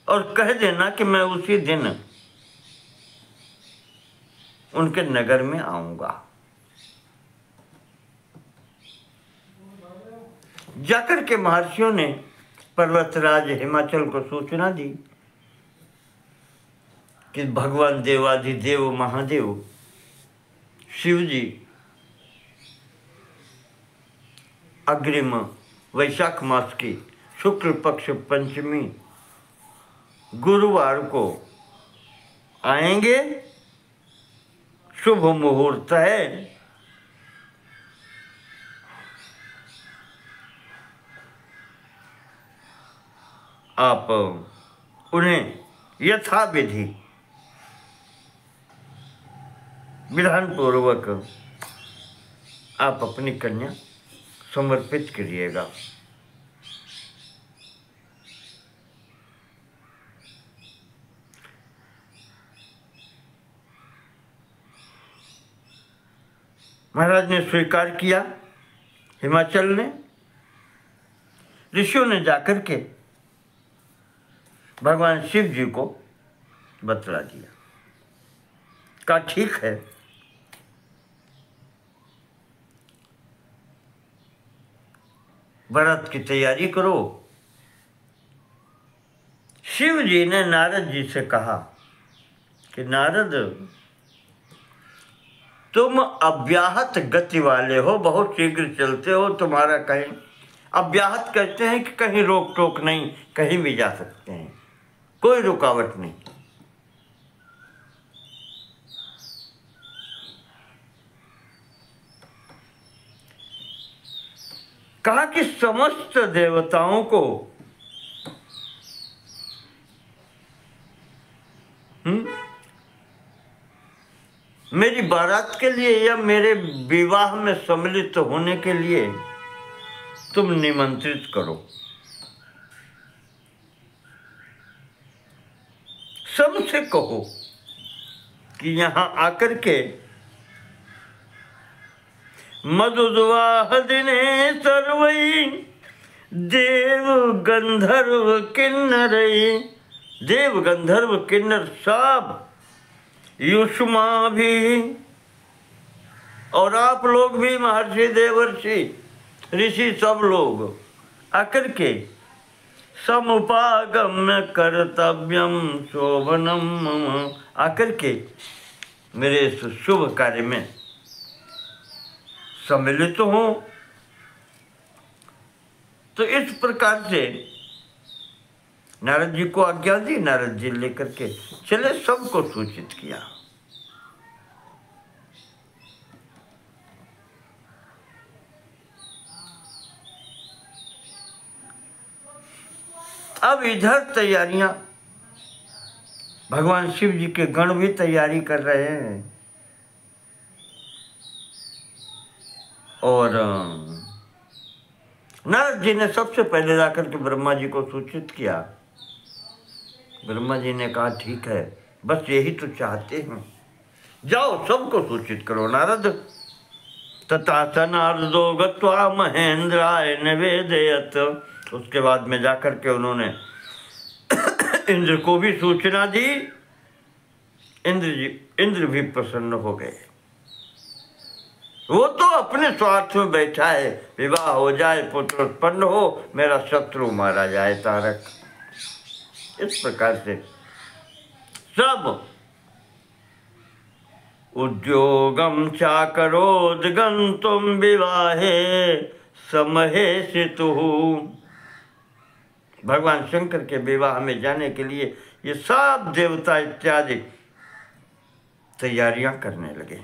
और कह देना कि मैं उसी दिन उनके नगर में आऊंगा। जाकर के महर्षियों ने पर्वतराज हिमाचल को सूचना दी कि भगवान देवाधिदेव महादेव शिव जी अग्रिम वैशाख मास की शुक्ल पक्ष पंचमी गुरुवार को आएंगे। शुभ मुहूर्त है। आप उन्हें यथाविधि विधान पूर्वक आप अपनी कन्या समर्पित करिएगा। महाराज ने स्वीकार किया। हिमाचल ने, ऋषियों ने जाकर के भगवान शिव जी को बतला दिया। कहा ठीक है, व्रत की तैयारी करो। शिव जी ने नारद जी से कहा कि नारद, तुम अव्याहत गति वाले हो, बहुत शीघ्र चलते हो, तुम्हारा कहीं, अव्याहत कहते हैं कि कहीं रोक टोक नहीं, कहीं भी जा सकते हैं, कोई रुकावट नहीं। कहा कि समस्त देवताओं को मेरी बारात के लिए या मेरे विवाह में सम्मिलित होने के लिए तुम निमंत्रित करो। सबसे कहो कि यहां आकर के मधुद्वाहदिने सर्वै देव गंधर्व किन्नरै, देव गंधर्व किन्नर सब, युष्मा भी, और आप लोग भी, महर्षि देवर्षि ऋषि सब लोग आकर के समुपागम्य कर्तव्यम शोभनम, आकर के मेरे इस शुभ कार्य में सम्मिलित हो। तो इस प्रकार से नारद जी को आज्ञा दी। नारद जी लेकर के चले, सबको सूचित किया। अब इधर तैयारियां, भगवान शिव जी के गण भी तैयारी कर रहे हैं। और नारद जी ने सबसे पहले जाकर के ब्रह्मा जी को सूचित किया। ब्रह्मा जी ने कहा ठीक है, बस यही तो चाहते हैं, जाओ सबको सूचित करो नारद। तथा स नारदो गत्वा महेंद्राय निवेदयत, उसके बाद में जाकर के उन्होंने इंद्र को भी सूचना दी। इंद्र भी प्रसन्न हो गए। वो तो अपने स्वार्थ में बैठा है, विवाह हो जाए, पुत्र उत्पन्न हो, मेरा शत्रु मारा जाए तारक। इस प्रकार से सब उद्योगम चाकरोद गंतुम विवाहे समहेशितु, भगवान शंकर के विवाह में जाने के लिए ये सब देवता इत्यादि तैयारियां करने लगे।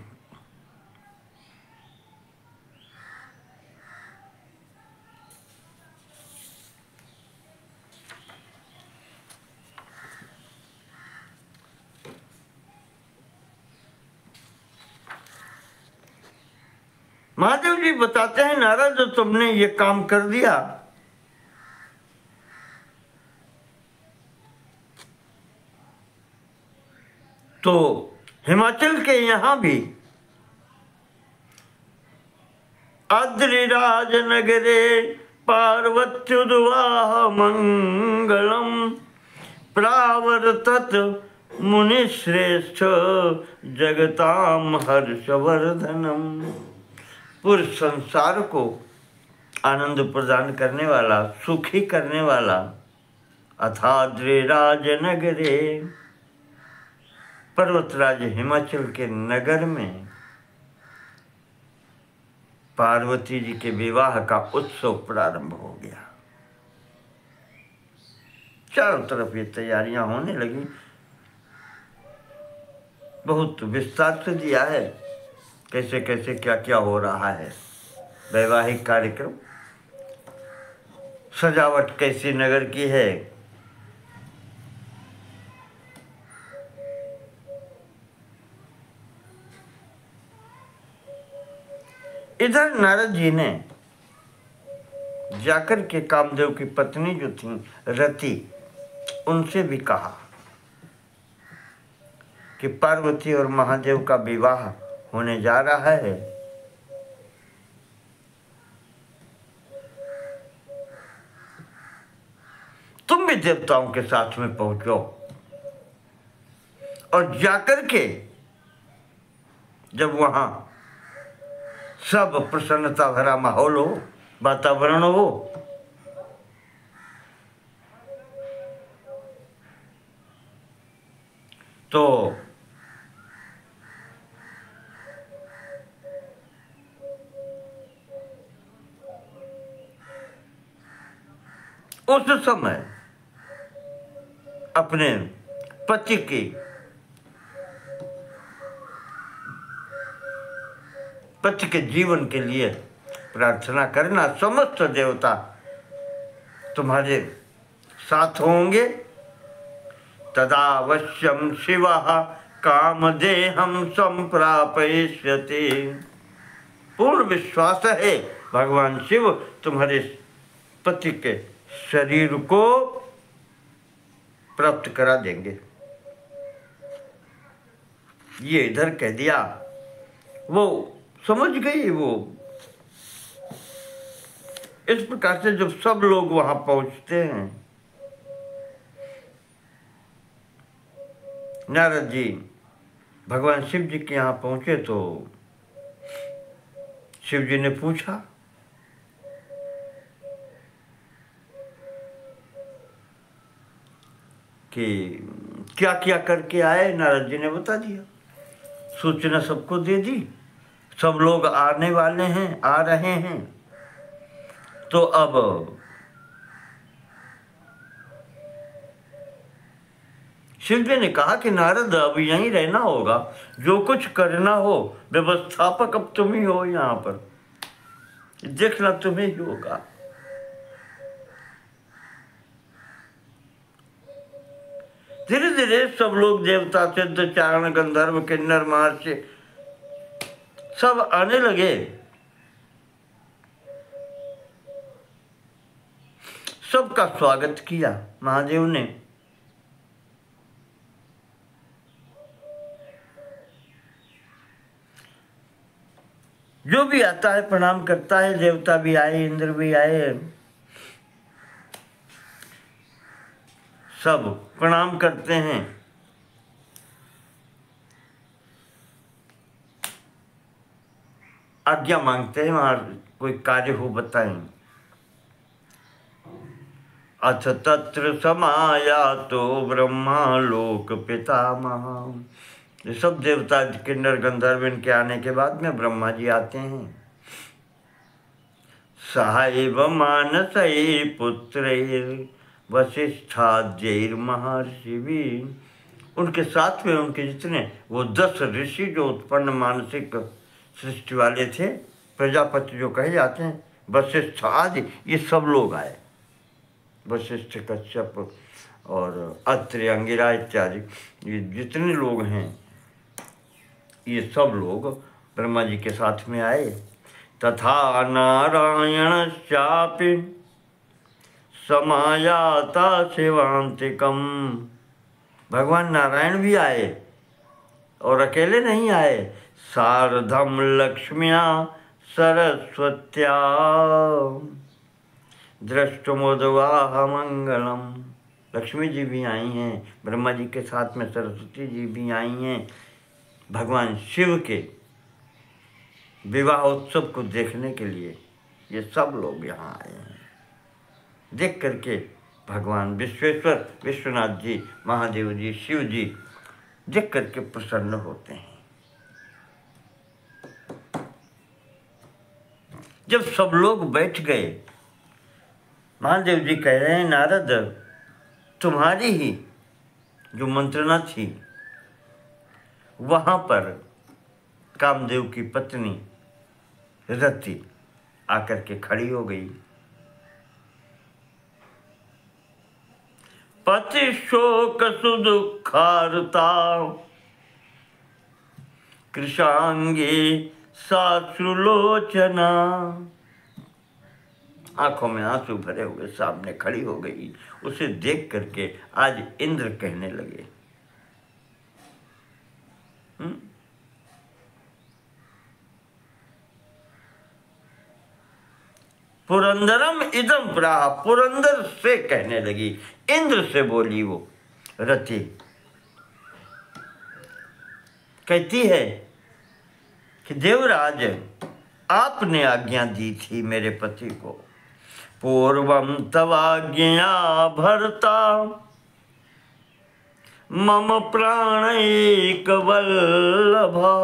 महादेव जी बताते हैं, नारद तुमने ये काम कर दिया, तो हिमाचल के यहां भी अद्रिराज नगरे पार्वत्युद्वाह मंगलम प्रावर्तत मुनिश्रेष्ठ जगताम हर्षवर्धनम। पूरे संसार को आनंद प्रदान करने वाला, सुखी करने वाला अथाद्रिराज नगरे, पर्वतराज हिमाचल के नगर में पार्वती जी के विवाह का उत्सव प्रारंभ हो गया। चारों तरफ ये तैयारियां होने लगी। बहुत विस्तार से दिया है कैसे कैसे क्या क्या हो रहा है, वैवाहिक कार्यक्रम, सजावट कैसी नगर की है, इधर नारद जी ने जाकर के कामदेव की पत्नी जो थी रति, उनसे भी कहा कि पार्वती और महादेव का विवाह होने जा रहा है, तुम भी देवताओं के साथ में पहुंचो और जाकर के जब वहां सब प्रसन्नता भरा माहौल हो, वातावरण हो, तो उस समय अपने पति की पति के जीवन के लिए प्रार्थना करना, समस्त देवता तुम्हारे साथ होंगे। तदावश्यम शिवः कामदेहं संप्रापयिष्यति। पूर्ण विश्वास है भगवान शिव तुम्हारे पति के शरीर को प्राप्त करा देंगे। ये इधर कह दिया, वो समझ गई। वो इस प्रकार से जब सब लोग वहां पहुंचते हैं, नारद जी भगवान शिव जी के यहाँ पहुंचे तो शिव जी ने पूछा कि क्या क्या करके आए। नारद जी ने बता दिया, सूचना सबको दे दी, सब लोग आने वाले हैं, आ रहे हैं। तो अब शिव जी ने कहा कि नारद अब यहीं रहना होगा, जो कुछ करना हो व्यवस्थापक अब तुम ही हो, यहाँ पर देखना तुम्हें ही होगा। धीरे धीरे सब लोग देवता, सिद्ध, चारण, गंधर्व, किन्नर, महर्षि सब आने लगे। सबका स्वागत किया महादेव ने। जो भी आता है प्रणाम करता है, देवता भी आए, इंद्र भी आए, सब प्रणाम करते हैं। आज्ञा मांगते हैं, वहां कोई कार्य हो बताएं। अथ तत्र समायातो ब्रह्मा लोक पितामह। ये सब देवता, किन्नर, गंधर्व, इनके आने के बाद में ब्रह्मा जी आते हैं। सहैव मानसै पुत्रैर् वसिष्ठाद्यैर् महर्षिभिः। उनके साथ में उनके जितने वो 10 ऋषि जो उत्पन्न मानसिक सृष्टि वाले थे, प्रजापति जो कहे जाते हैं, वशिष्ठ आदि, ये सब लोग आए। वशिष्ठ, कश्यप और अत्रि, अंगिरा इत्यादि ये जितने लोग हैं, ये सब लोग ब्रह्मा जी के साथ में आए। तथा नारायणश्चापि समायाता शिवांतिकम। भगवान नारायण भी आए और अकेले नहीं आए, सार्धम लक्ष्म्या सरस्वत्या दृष्टुमुद्वाह मंगलम। लक्ष्मी जी भी आई हैं, ब्रह्मा जी के साथ में सरस्वती जी भी आई हैं। भगवान शिव के विवाह उत्सव को देखने के लिए ये सब लोग यहाँ आए हैं। देख करके भगवान विश्वेश्वर, विश्वनाथ जी, महादेव जी, शिव जी देख करके प्रसन्न होते हैं। जब सब लोग बैठ गए, महादेव जी कह रहे हैं, नारद तुम्हारी ही जो मंत्रणा थी, वहां पर कामदेव की पत्नी रति आकर के खड़ी हो गई। पति शोक सुदुखारता कृशांगी साश्रुलोचना, आंखों में आंसू भरे हुए सामने खड़ी हो गई। उसे देख करके आज इंद्र कहने लगे, पुरंदरम इदम प्राह, पुरंदर से कहने लगी, इंद्र से बोली वो रति। कहती है कि देवराज, आपने आज्ञा दी थी मेरे पति को, पूर्वम तवाज्ञया भरता मम प्राणैक वल्लभा।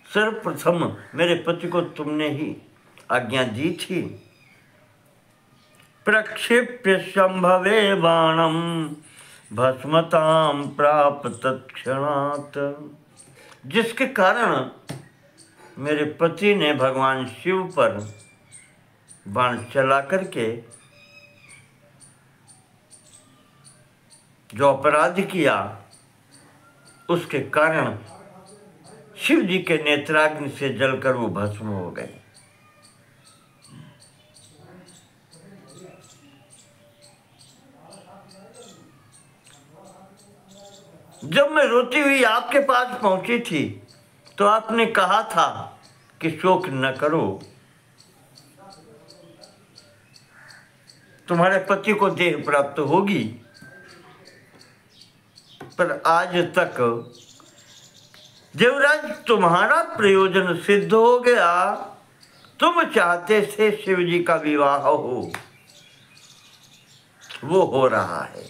सर्वप्रथम मेरे पति को तुमने ही आज्ञा दी थी, प्रक्षिप्य संभवे बाणम भस्मताम प्राप्त तत्क्षणात्, जिसके कारण मेरे पति ने भगवान शिव पर बाण चला करके जो अपराध किया, उसके कारण शिव जी के नेत्राग्नि से जलकर वो भस्म हो गए। जब मैं रोती हुई आपके पास पहुंची थी तो आपने कहा था कि शोक न करो, तुम्हारे पति को देह प्राप्त होगी। पर आज तक देवराज तुम्हारा प्रयोजन सिद्ध हो गया। तुम चाहते थे शिव जी का विवाह हो, वो हो रहा है।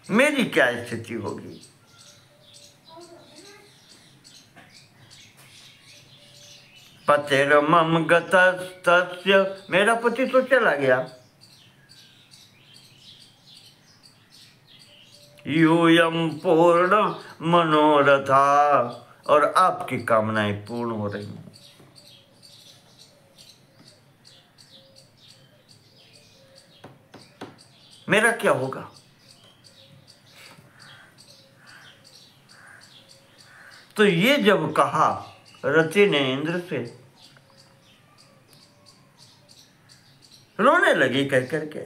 मेरी क्या स्थिति होगी? पतिर्मम गतस्तस्य, मेरा पति तो चला गया। यूयम पूर्ण मनोरथा, और आपकी कामनाएं पूर्ण हो रही हैं। मेरा क्या होगा? तो ये जब कहा रति ने इंद्र से, रोने लगी कह करके।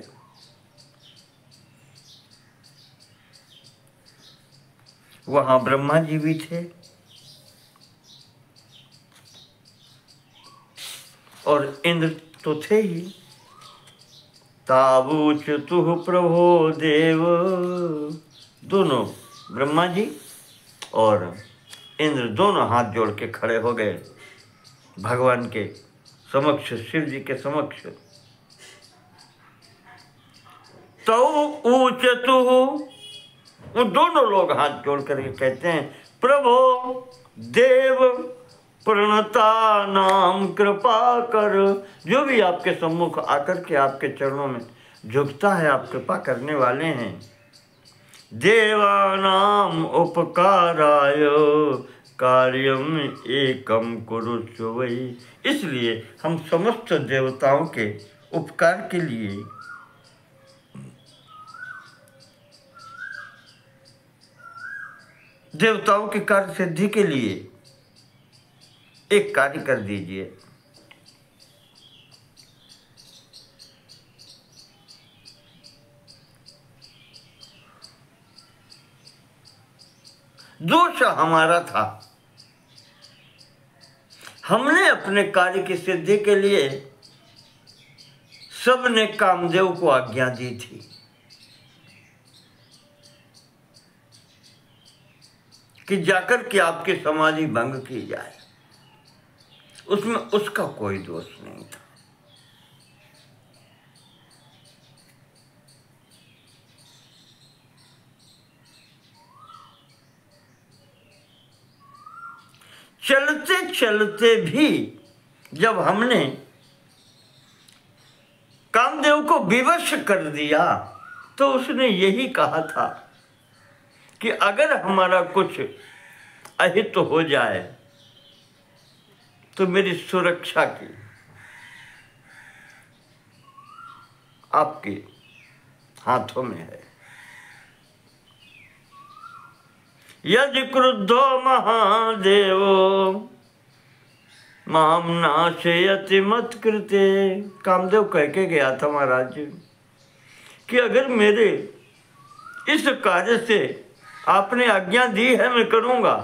वहां ब्रह्मा जी भी थे और इंद्र तो थे ही। ताबूच तुह प्रभो देव, दोनों ब्रह्मा जी और इंद्र दोनों हाथ जोड़ के खड़े हो गए भगवान के समक्ष, शिव जी के समक्ष। तो ऊचतु, वो दोनों लोग हाथ जोड़ करके कहते हैं, प्रभो देव प्रणता नाम कृपा कर। जो भी आपके सम्मुख आकर के आपके चरणों में झुकता है, आप कृपा करने वाले हैं। देवानाम उपकाराय कार्यम एकम कुरुष्व वै, इसलिए हम समस्त देवताओं के उपकार के लिए देवताओं की कार्य सिद्धि के लिए एक कार्य कर दीजिए। दोष हमारा था, हमने अपने कार्य की सिद्धि के लिए सबने कामदेव को आज्ञा दी थी कि जाकर के आपकी समाधि भंग की जाए। उसमें उसका कोई दोष नहीं था। चलते चलते भी जब हमने कामदेव को विवश कर दिया तो उसने यही कहा था कि अगर हमारा कुछ अहित हो जाए तो मेरी सुरक्षा की आपके हाथों में है। यदि क्रुद्धो महादेवो माम नाशयति मत कृते। कामदेव कह के गया था महाराज जी कि अगर मेरे इस कार्य से आपने आज्ञा दी है मैं करूंगा,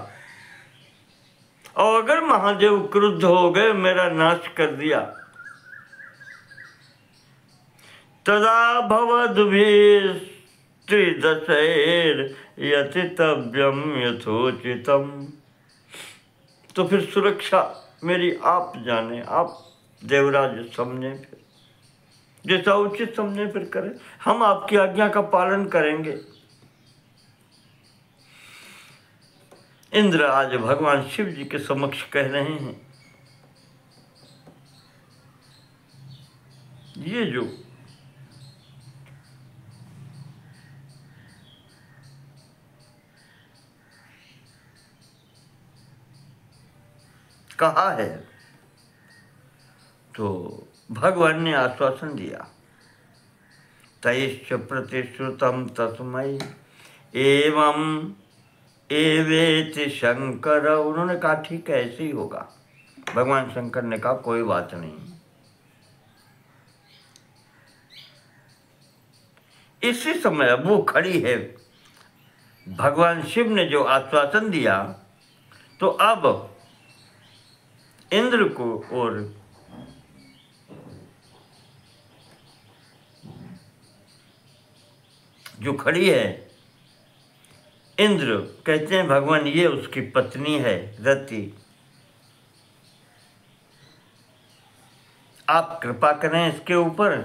और अगर महादेव क्रुद्ध हो गए मेरा नाश कर दिया, तदा भवद्भिस्त्रिदशैर् यतितव्यम यथोचितम। तो फिर सुरक्षा मेरी आप जाने, आप देवराज समझे, फिर जैसा उचित समझे फिर करें, हम आपकी आज्ञा का पालन करेंगे। इंद्र आज भगवान शिव जी के समक्ष कह रहे हैं, ये जो कहा है, तो भगवान ने आश्वासन दिया, तैश्च प्रतिश्रुतम तस्मै एवं एवेति शंकर। उन्होंने कहा ठीक है ऐसे ही होगा। भगवान शंकर ने कहा कोई बात नहीं। इसी समय वो खड़ी है, भगवान शिव ने जो आश्वासन दिया, तो अब इंद्र को और जो खड़ी है, इंद्र कहते हैं भगवान ये उसकी पत्नी है रति, आप कृपा करें इसके ऊपर।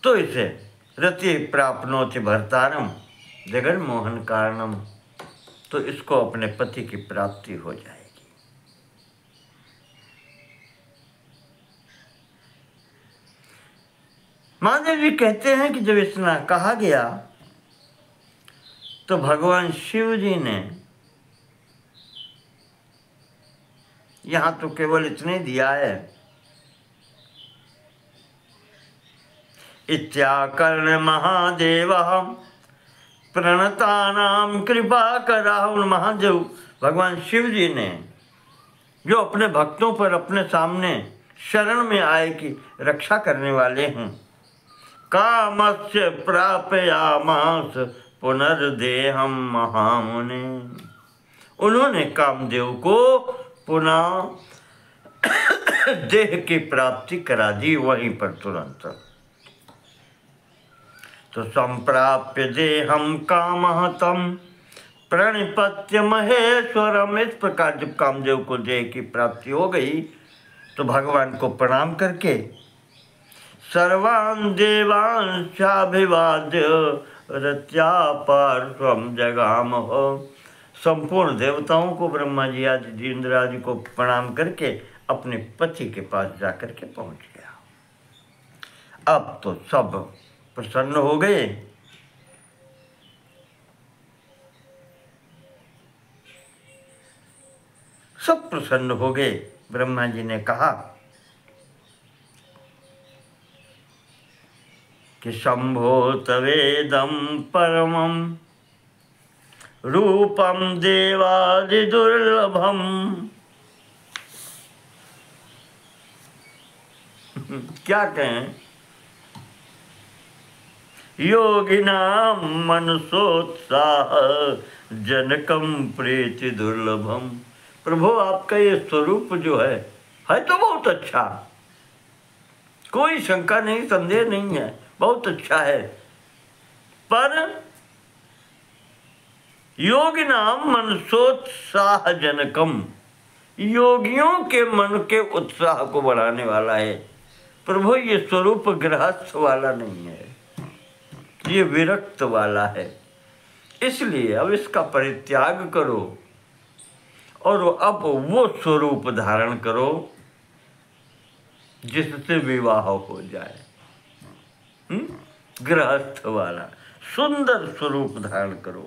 तो इसे रति प्राप्नोति भर्तारम जगन मोहन कारणम, तो इसको अपने पति की प्राप्ति हो जाएगी। महादेव जी कहते हैं कि जब इतना कहा गया तो भगवान शिव जी ने यहां तो केवल इतने दिया है, इत्याकर्ण महादेव प्रणतानाम कृपा करा। महादेव भगवान शिव जी ने जो अपने भक्तों पर अपने सामने शरण में आए कि रक्षा करने वाले हैं, कामस्य प्रापयामास पुनर्देहम महामुने। उन्होंने कामदेव को पुनः देह की प्राप्ति करा दी वहीं पर तुरंत। तो संप्राप्य देहम कामः तम प्रणिपत्य महेश्वरम। इस प्रकार जब कामदेव को देह की प्राप्ति हो गई तो भगवान को प्रणाम करके सर्वान् देवांशाभिवाद्य रत्या पार्श्वम जगामः। संपूर्ण देवताओं को ब्रह्मा जी आदि इंद्र आदि को प्रणाम करके अपने पति के पास जाकर के पहुंच गया। अब तो सब प्रसन्न हो गए। सब प्रसन्न हो गए। ब्रह्मा जी ने कहा कि शंभो तवेदम परमं रूपम देवादि दुर्लभम। क्या कहें, योगिनाम मनसोत्साह जनकम प्रीति दुर्लभम। प्रभु आपका ये स्वरूप जो है तो बहुत अच्छा, कोई शंका नहीं, संदेह नहीं है, बहुत अच्छा है। पर योगिनाम मनसोत्साह जनकम, योगियों के मन के उत्साह को बढ़ाने वाला है। प्रभु ये स्वरूप गृहस्थ वाला नहीं है, ये विरक्त वाला है। इसलिए अब इसका परित्याग करो और अब वो स्वरूप धारण करो जिससे विवाह हो जाए। गृहस्थ वाला सुंदर स्वरूप धारण करो।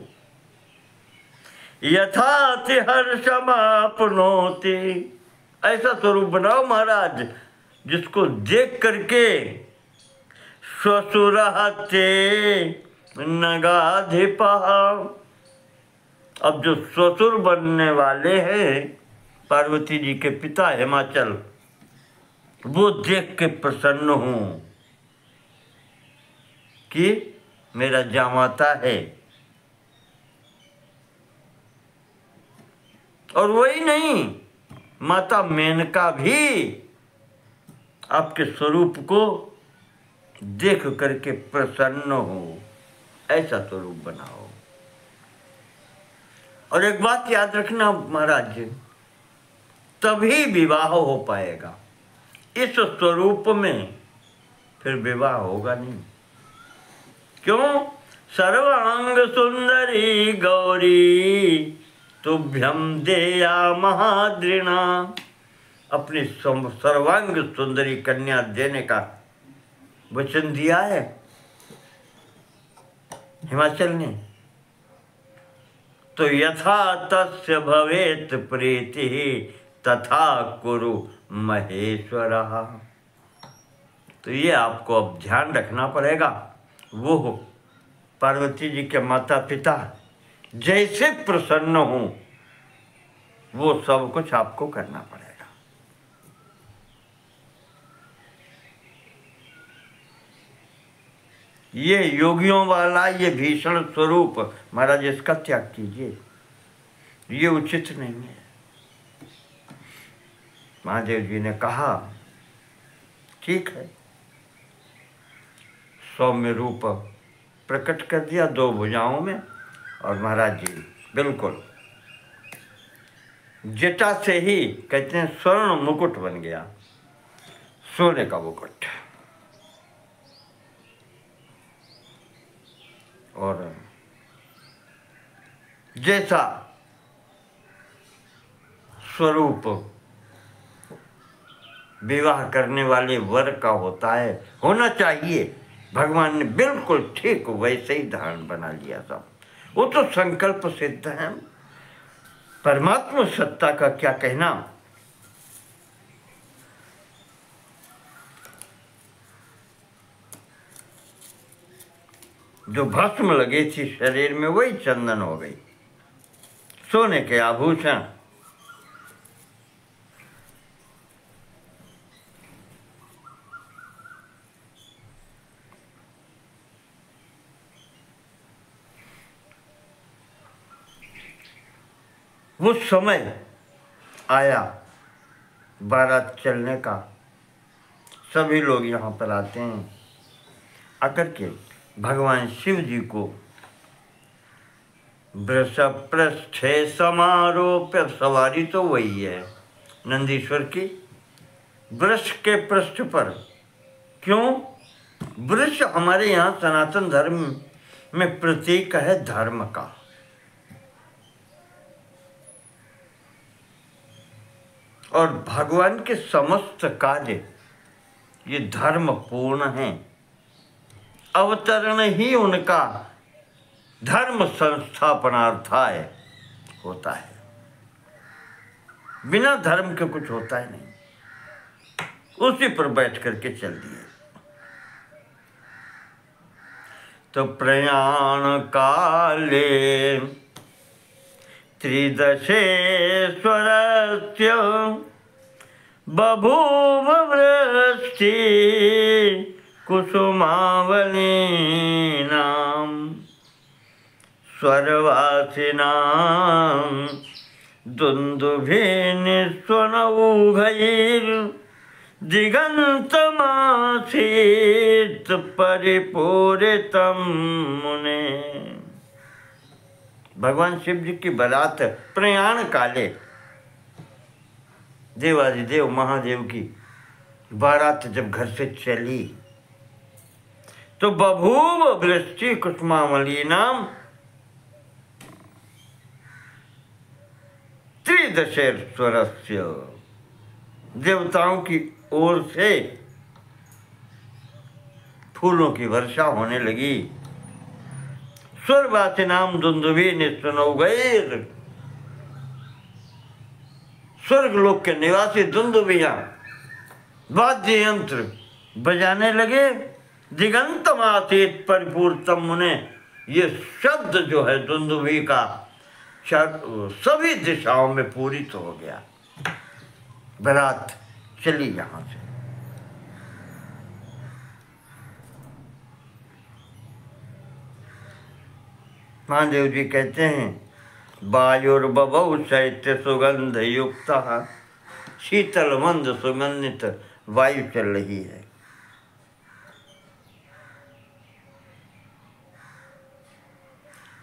यथाति हर्षमाप्नोति, ऐसा स्वरूप बनाओ महाराज जिसको देख करके ससुराते नगाधिपा। अब जो ससुर बनने वाले हैं पार्वती जी के पिता हिमाचल, वो देख के प्रसन्न हूं कि मेरा जामाता है। और वही नहीं, माता मेनका भी आपके स्वरूप को देख करके प्रसन्न हो, ऐसा स्वरूप बनाओ। और एक बात याद रखना महाराज जी, तभी विवाह हो पाएगा। इस स्वरूप में फिर विवाह होगा नहीं। क्यों? सर्वांग सुंदरी गौरी तुभ्यम देया महाद्रिणा। अपनी सर्वांग सुंदरी कन्या देने का वचन दिया है हिमाचल ने। तो यथा तस्य भवेत प्रीति तथा कुरु महेश्वरः। तो ये आपको अब ध्यान रखना पड़ेगा। वो पार्वती जी के माता पिता जैसे प्रसन्न हो, वो सब कुछ आपको करना पड़ेगा। ये योगियों वाला ये भीषण स्वरूप महाराज, इसका त्याग कीजिए, ये उचित नहीं है। महादेव जी ने कहा ठीक है, सौम्य रूप प्रकट कर दिया 2 भुजाओं में, और महाराज जी बिल्कुल जटा से ही कहते हैं स्वर्ण मुकुट बन गया, सोने का मुकुट। और जैसा स्वरूप विवाह करने वाले वर का होता है, होना चाहिए, भगवान ने बिल्कुल ठीक वैसे ही धारण बना लिया सब। वो तो संकल्प सिद्ध है। परमात्मा सत्ता का क्या कहना। जो भस्म लगी थी शरीर में वही चंदन हो गई, सोने के आभूषण। वो समय आया बारात चलने का। सभी लोग यहाँ पर आते हैं, आकर के भगवान शिव जी को वृषपृष्ठे समारोप्य, सवारी तो वही है नंदीश्वर की, वृष के पृष्ठ पर। क्यों? वृष हमारे यहाँ सनातन धर्म में प्रतीक है धर्म का। और भगवान के समस्त कार्य ये धर्म पूर्ण हैं। अवतरण ही उनका धर्म संस्थापनार्थाय होता है, बिना धर्म के कुछ होता ही नहीं। उसी पर बैठ करके चल दिए। तो प्रयाण काले त्रिदशेश्वरस्य बभूव वृष्टि कुसुमावलीनां स्वर्वासिनां दुन्दुभिनिस्वनौघैर् दिगन्तमासीत् परिपूरितं मुने। भगवान शिव जी की बारात प्रयाण काले, देवादिदेव महादेव की बारात जब घर से चली तो बभूव वृष्टि कुसुमावलीनां त्रिदशेश्वरस्य, देवताओं की ओर से फूलों की वर्षा होने लगी। स्वर्गवासिनां दुन्दुभिनिस्वनौघैर्, स्वर्ग लोक के निवासी दुन्दुभियां वाद्य यंत्र बजाने लगे। दिगंतमासीत परिपूर्तम मुने, ये शब्द जो है दुंदुभी का सभी दिशाओं में पूरित हो गया। बारात चली यहाँ से। महादेव जी कहते हैं वायुर्बभौ शैत्य सुगंध युक्त, शीतल मंद सुगंधित वायु चल रही है।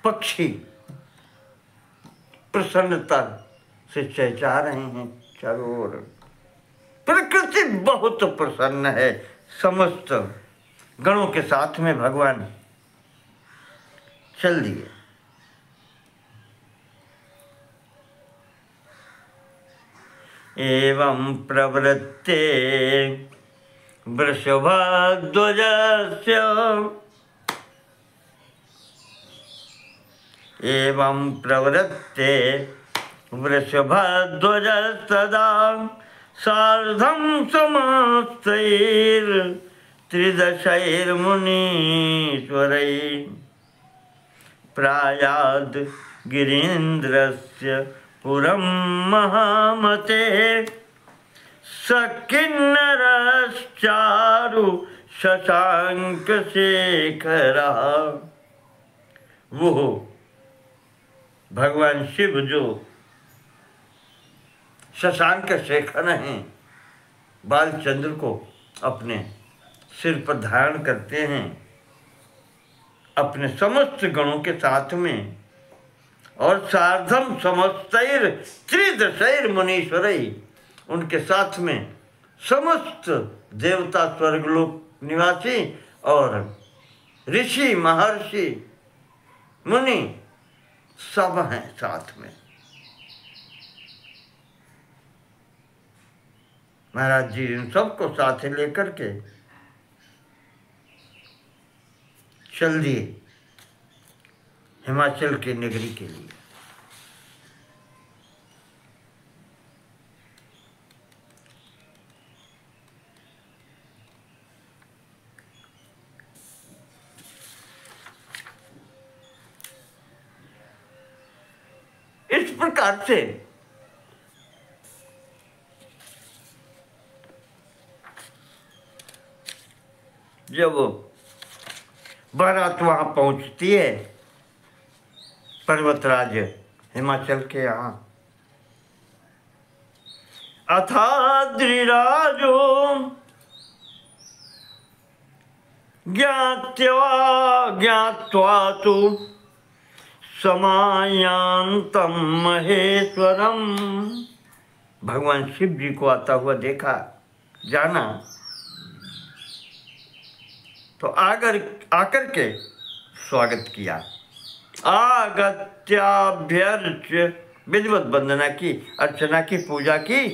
पक्षी प्रसन्नता से चहचहा रहे हैं चारों ओर। प्रकृति बहुत प्रसन्न है। समस्त गणों के साथ में भगवान चल दिए। एवं प्रवृत्ते वृषभध्वजस्य, एवं प्रवृत्ते वृषभध्वजस्तदा सार्धं समस्तैर्त्रिदशैर्मुनीश्वरैः प्रायाद् गिरीन्द्रस्य पुरं महामते सकिन्नरश्चारु शशांकशेखरः। वो भगवान शिव जो शशांक शेखर हैं, बालचंद्र को अपने सिर पर धारण करते हैं अपने समस्त गणों के साथ में, और सार्धम समस्तैर त्रिदशैर मुनीश्वरैः, उनके साथ में समस्त देवता स्वर्गलोक निवासी और ऋषि महर्षि मुनि सब हैं साथ में। महाराज जी इन सबको साथ लेकर के चल दिए हिमाचल की नगरी के लिए। इस प्रकार से जब बारात वहां पहुंचती है पर्वतराज हिमाचल के यहाँ, अथाद्रिराजो ज्ञात्वा तु समायांतम महेश्वरम। भगवान शिव जी को आता हुआ देखा, जाना, तो आकर के स्वागत किया। आगत्याभ्यर्च, विधिवत वंदना की, अर्चना की, पूजा की।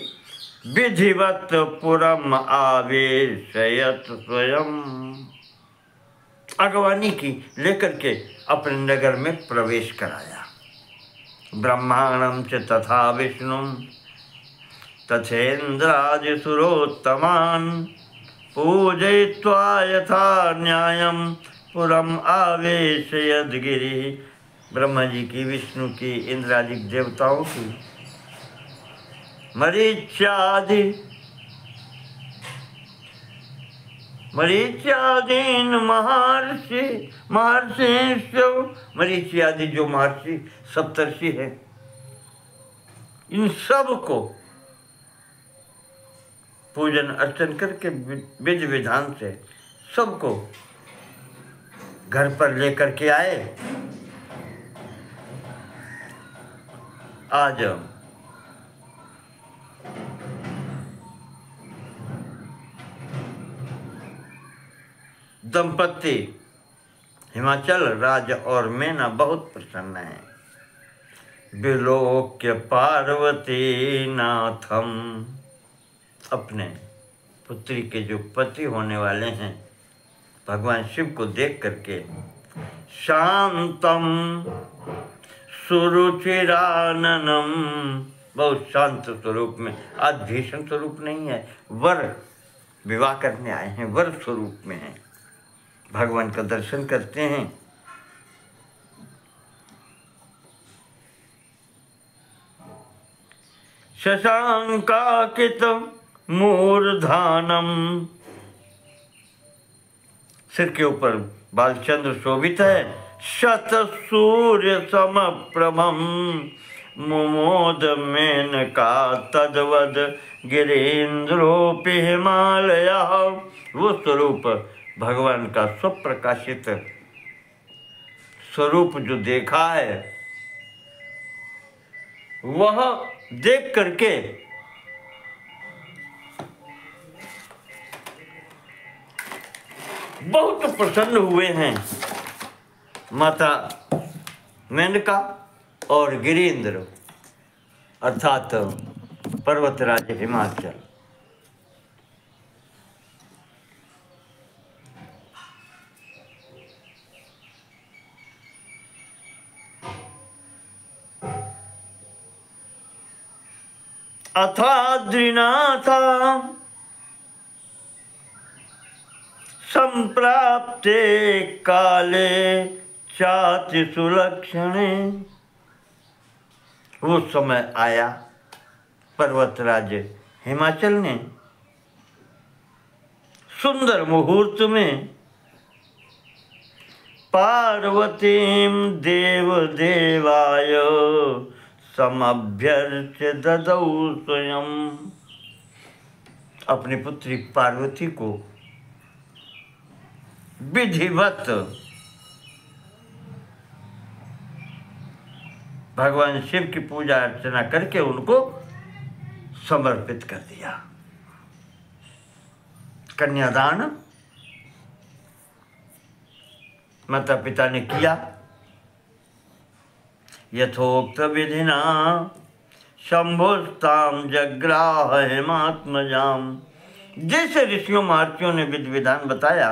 विधिवत पुरम आवेशयत स्वयं, अगवानी की, लेकर के अपने नगर में प्रवेश कराया। ब्रह्मांडं च तथा विष्णुं तथेन्द्रादिसुरोत्तमान् पूजयित्वा यथा न्यायं पुरम आवेशयद् गिरिः। ब्रह्मा जी की, विष्णु की, इंद्रादिक देवताओं की, मरीच्यादीन महर्षिश्च, मरीचि आदि जो महर्षि सप्तर्षि हैं, इन सब को पूजन अर्चन करके विधि विधान से सबको घर पर लेकर के आए। आज दंपति हिमाचल राज और मैना बहुत प्रसन्न है। विलोक्य पार्वती नाथम, अपने पुत्री के जो पति होने वाले हैं भगवान शिव को देख करके, शांतम सुरुचिराननम, बहुत शांत स्वरूप में, आज भीषण स्वरूप नहीं है, वर विवाह करने आए हैं, वर स्वरूप में हैं, भगवान का दर्शन करते हैं। शशांकाकित मूर्धानम, सिर के ऊपर बालचंद्र शोभित है। शत सूर्य समप्रभम मुमोद मेनका तद्वद गिरीन्द्रोपि हिमालय। वो स्वरूप भगवान का स्वप्रकाशित स्वरूप जो देखा है, वह देख करके बहुत प्रसन्न हुए हैं माता मेनका और गिरीन्द्र अर्थात पर्वतराज हिमाचल। अथाद्रिनाथा संप्राप्ते काले चाति सुलक्षणे। वो समय आया पर्वतराज हिमाचल ने सुंदर मुहूर्त में पार्वतीम देव देवाय समभ्यर्च्य ददौ स्वयं। अपनी पुत्री पार्वती को विधिवत भगवान शिव की पूजा अर्चना करके उनको समर्पित कर दिया। कन्यादान माता पिता ने किया। यथोक्त विधिना शंभुस्ताम जग्राह हेमात्मजाम। जैसे ऋषियों महर्षियों ने विधि विधान बताया,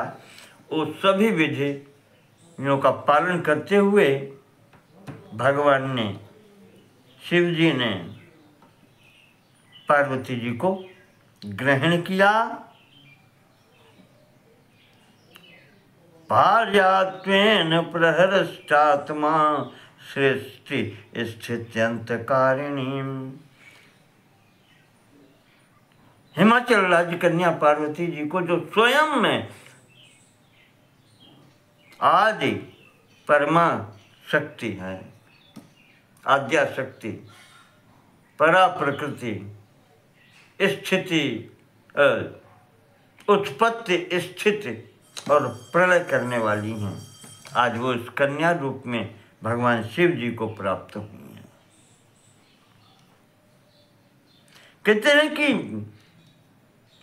वो सभी विधियों का पालन करते हुए भगवान ने, शिव जी ने पार्वती जी को ग्रहण किया। भार्यात्वेन प्रहरष्टात्मा सृष्टि स्थित्यंतकारिणी। हिमाचल राज्य कन्या पार्वती जी को जो स्वयं में आदि परमा शक्ति है, आद्या शक्ति, परा प्रकृति, स्थिति, उत्पत्ति, स्थिति और प्रलय करने वाली हैं, आज वो इस कन्या रूप में भगवान शिव जी को प्राप्त हुई हैं। कहते हैं कि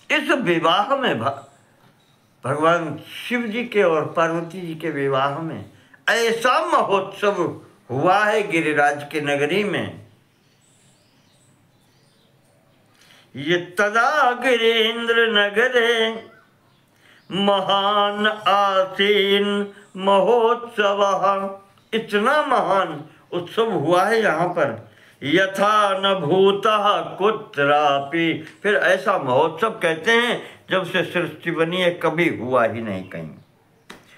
इस विवाह में भगवान शिव जी के और पार्वती जी के विवाह में ऐसा महोत्सव हुआ है गिरिराज के नगरी में। ये तदा गिरीन्द्र नगरे महान आसीन महोत्सव। इतना महान उत्सव हुआ है यहाँ पर, यथा न भूतः कुत्रापि। फिर ऐसा महोत्सव कहते हैं जब से सृष्टि बनी है कभी हुआ ही नहीं कहीं।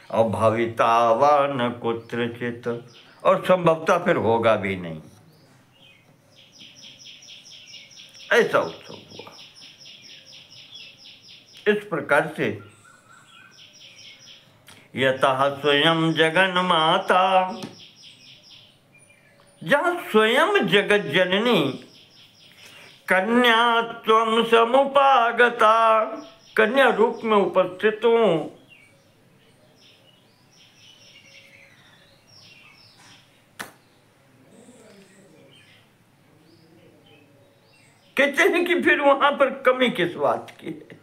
और भविता वा न कुत्रचित, और संभवतः फिर होगा भी नहीं। ऐसा उत्सव हुआ। इस प्रकार से यतः स्वयं जगन माता, जहाँ स्वयं जगत जननी कन्या त्वं समुपागता, कन्या रूप में उपस्थित हूँ। कहते हैं कि फिर वहां पर कमी किस बात की है।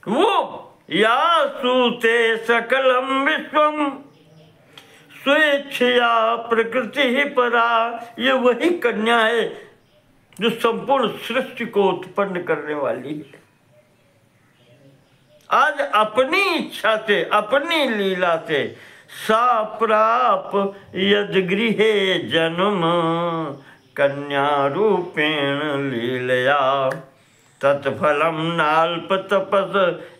वो या सूते सकलम विश्वम स्वेच्छया प्रकृति ही परा। ये वही कन्या है जो संपूर्ण सृष्टि को उत्पन्न करने वाली है। आज अपनी इच्छा से, अपनी लीला से सा प्राप यद गृहे जन्म कन्या रूपेण लीलया तत्फलम नाल्प तपस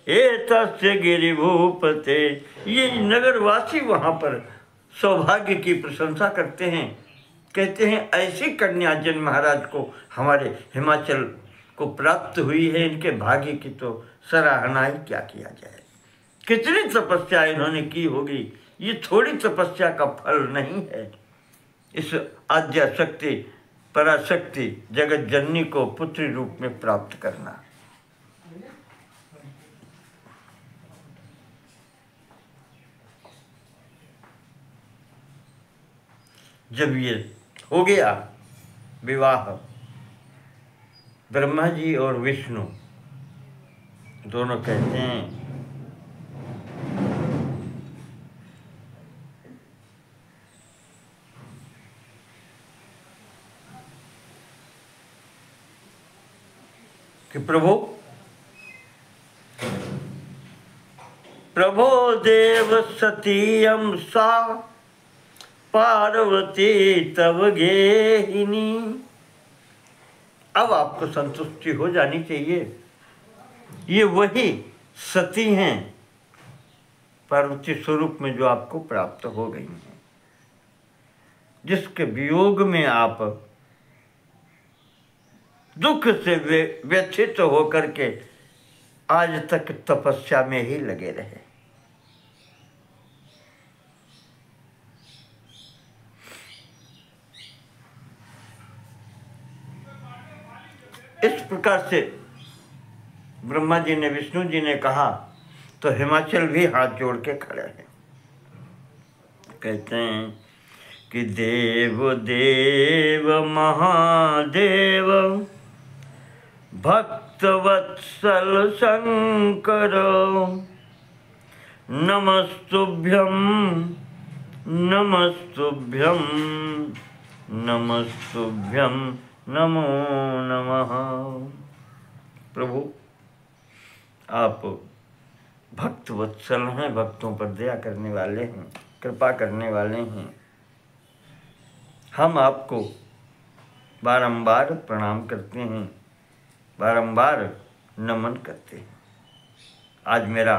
एतस्य गिरिभूपते। ये नगरवासी वहाँ पर सौभाग्य की प्रशंसा करते हैं, कहते हैं ऐसी कन्या जिन महाराज को हमारे हिमाचल को प्राप्त हुई है, इनके भाग्य की तो सराहना ही क्या किया जाए। कितनी तपस्या इन्होंने की होगी, ये थोड़ी तपस्या का फल नहीं है। इस आद्या शक्ति पराशक्ति जगत जननी को पुत्री रूप में प्राप्त करना। जब ये हो गया विवाह, ब्रह्मा जी और विष्णु दोनों कहते हैं कि प्रभो देव सतीयम सा पार्वती तव गेहिनी। अब आपको संतुष्टि हो जानी चाहिए, ये वही सती हैं पार्वती स्वरूप में जो आपको प्राप्त हो गई हैं, जिसके वियोग में आप दुख से व्यथित होकर के आज तक तपस्या में ही लगे रहे। इस प्रकार से ब्रह्मा जी ने विष्णु जी ने कहा तो हिमाचल भी हाथ जोड़ के खड़े हैं, कहते हैं कि देव देव महादेव भक्तवत्सल शंकर नमस्तुभ्यं नमस्तुभ्यं नमस्तुभ्यं नमो नमः। प्रभु आप भक्तवत्सल हैं, भक्तों पर दया करने वाले हैं, कृपा करने वाले हैं। हम आपको बारंबार प्रणाम करते हैं, बारंबार नमन करते हैं। आज मेरा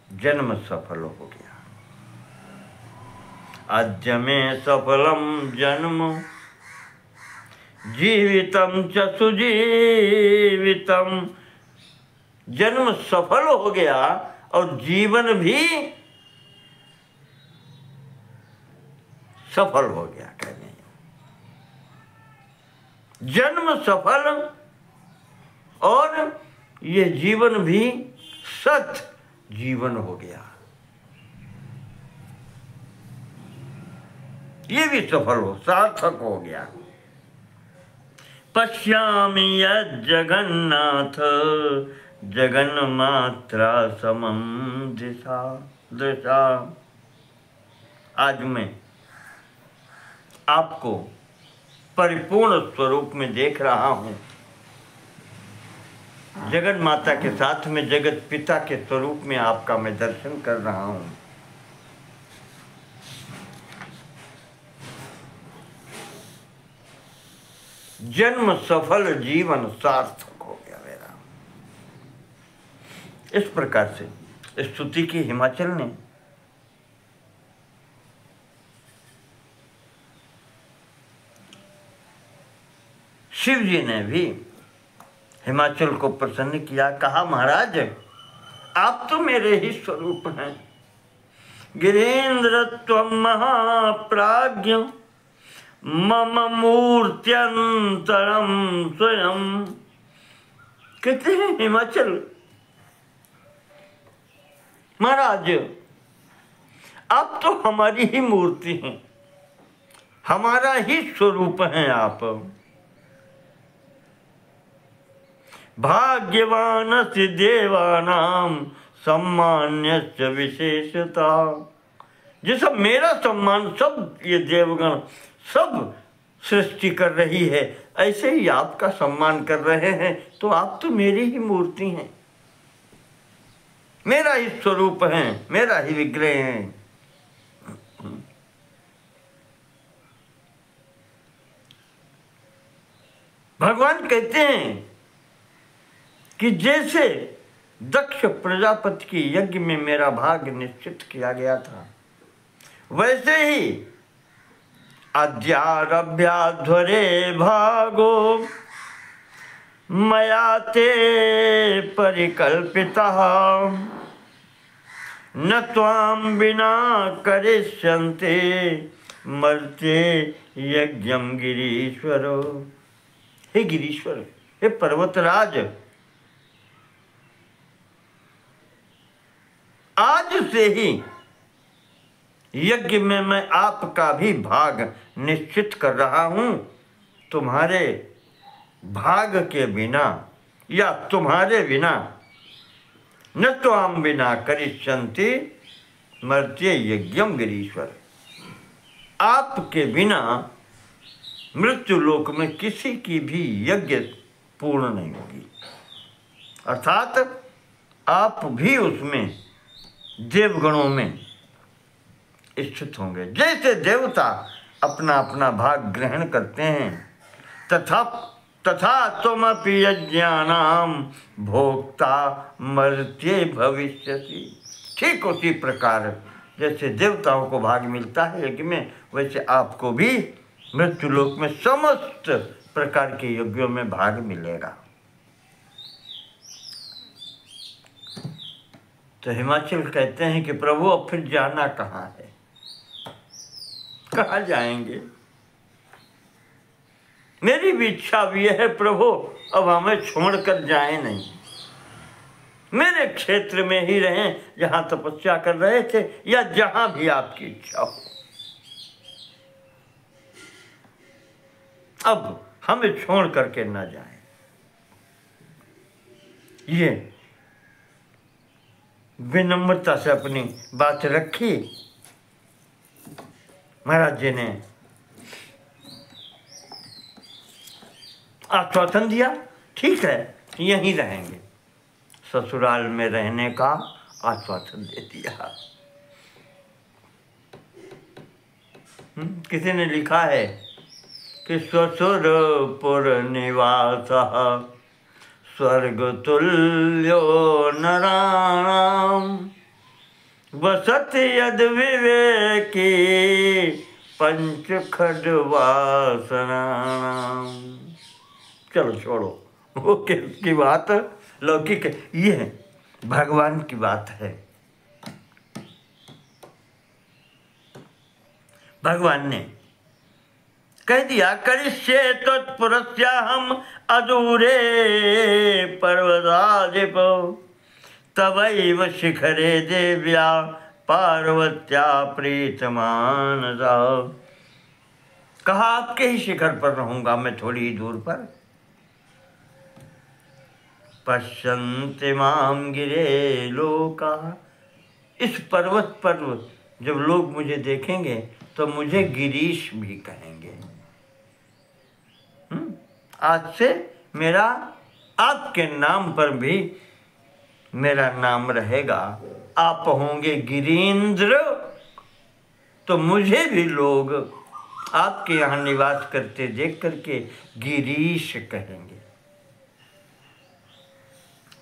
जन्म सफल हो गया, आज में सफलम जन्म जीवितम च सुजीवितम। जन्म सफल हो गया और जीवन भी सफल हो गया। कहने जन्म सफल और ये जीवन भी सत जीवन हो गया, ये भी सफल हो सार्थक हो गया। पश्यामि यज्जगन्नाथ जगन्मात्रा समम दिशा दृशा। आज मैं आपको परिपूर्ण स्वरूप में देख रहा हूँ, जगत माता के साथ में जगत पिता के स्वरूप में आपका मैं दर्शन कर रहा हूँ। जन्म सफल जीवन सार्थक हो गया मेरा। इस प्रकार से स्तुति की हिमाचल ने शिव जी ने भी हिमाचल को प्रसन्न किया। कहा महाराज आप तो मेरे ही स्वरूप हैं, गिरीन्द्र त्वं महाप्राज्ञ मम मूर्त्यंतरम स्वयं। कहते हैं हिमाचल महाराज आप तो हमारी ही मूर्ति हैं, हमारा ही स्वरूप हैं आप। भाग्यवानस्य देवानां सम्मान्यस्य विशेषता। ये सब मेरा सम्मान सब ये देवगण सब सृष्टि कर रही है, ऐसे ही आपका सम्मान कर रहे हैं। तो आप तो मेरी ही मूर्ति हैं, मेरा ही स्वरूप हैं, मेरा ही विग्रह हैं। भगवान कहते हैं कि जैसे दक्ष प्रजापति के यज्ञ में मेरा भाग निश्चित किया गया था, वैसे ही अद्यारभ्याध्वरे भागो मया ते परिकल्पितः न त्वां विना करिष्यन्ते मर्त्ये यज्ञम गिरीश्वर। हे गिरीश्वर, हे पर्वतराज, आज से ही यज्ञ में मैं आपका भी भाग निश्चित कर रहा हूं। तुम्हारे भाग के बिना या तुम्हारे बिना न त्वां विना करिष्यन्ति मर्त्ये यज्ञम गिरीश्वर। आपके बिना मृत्यु लोक में किसी की भी यज्ञ पूर्ण नहीं होगी, अर्थात आप भी उसमें देवगणों में स्थित होंगे। जैसे देवता अपना अपना भाग ग्रहण करते हैं, तथा त्वमपि यज्ञानां भोक्ता मर्त्ये भविष्यसि। ठीक उसी प्रकार जैसे देवताओं को भाग मिलता है यज्ञ में, वैसे आपको भी मृत्यु लोक में समस्त प्रकार के यज्ञों में भाग मिलेगा। तो हिमाचल कहते हैं कि प्रभु अब फिर जाना कहाँ है, कहाँ जाएंगे? मेरी भी इच्छा भी है प्रभु, अब हमें छोड़कर जाए नहीं, मेरे क्षेत्र में ही रहें जहाँ तपस्या कर रहे थे, या जहाँ भी आपकी इच्छा हो। अब हमें छोड़ करके न जाए। ये विनम्रता से अपनी बात रखी महाराज जी ने, आश्वासन दिया, ठीक है यहीं रहेंगे, ससुराल में रहने का आश्वासन दे दिया। किसी ने लिखा है कि ससुरपुर निवासः स्वर्गतुल्यो नराणां वसति यद विवेकी पंचखड्वासनानां। चलो छोड़ो, वो किसकी बात लौकिक है, ये है भगवान की बात है। भगवान ने कह दिया, करिष्ये तत्पुरस्याहम् अदूरे पर्वताधिप तवैव शिखरे देव्या पार्वत्या प्रीतमानसा। कहा आपके ही शिखर पर रहूंगा मैं, थोड़ी ही दूर पर। पश्यन्ति मां गिरे लोका, इस पर्वत पर जब लोग मुझे देखेंगे तो मुझे गिरीश भी कहेंगे। आज से मेरा आपके नाम पर भी मेरा नाम रहेगा। आप होंगे गिरीन्द्र, तो मुझे भी लोग आपके यहाँ निवास करते देख करके गिरीश कहेंगे।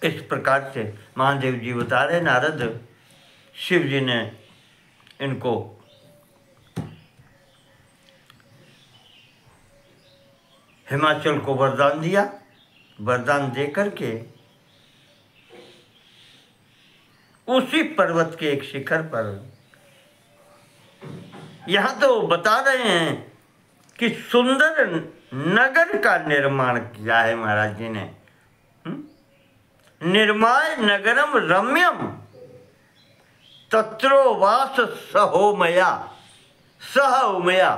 इस प्रकार से महादेव जी बता रहे, नारद शिव जी ने इनको हिमाचल को वरदान दिया। वरदान दे करके उसी पर्वत के एक शिखर पर, यहाँ तो बता रहे हैं कि सुंदर नगर का निर्माण किया है महाराज जी ने। निर्माय नगरम रम्यम तत्रोवास सहोमया, सह उमया,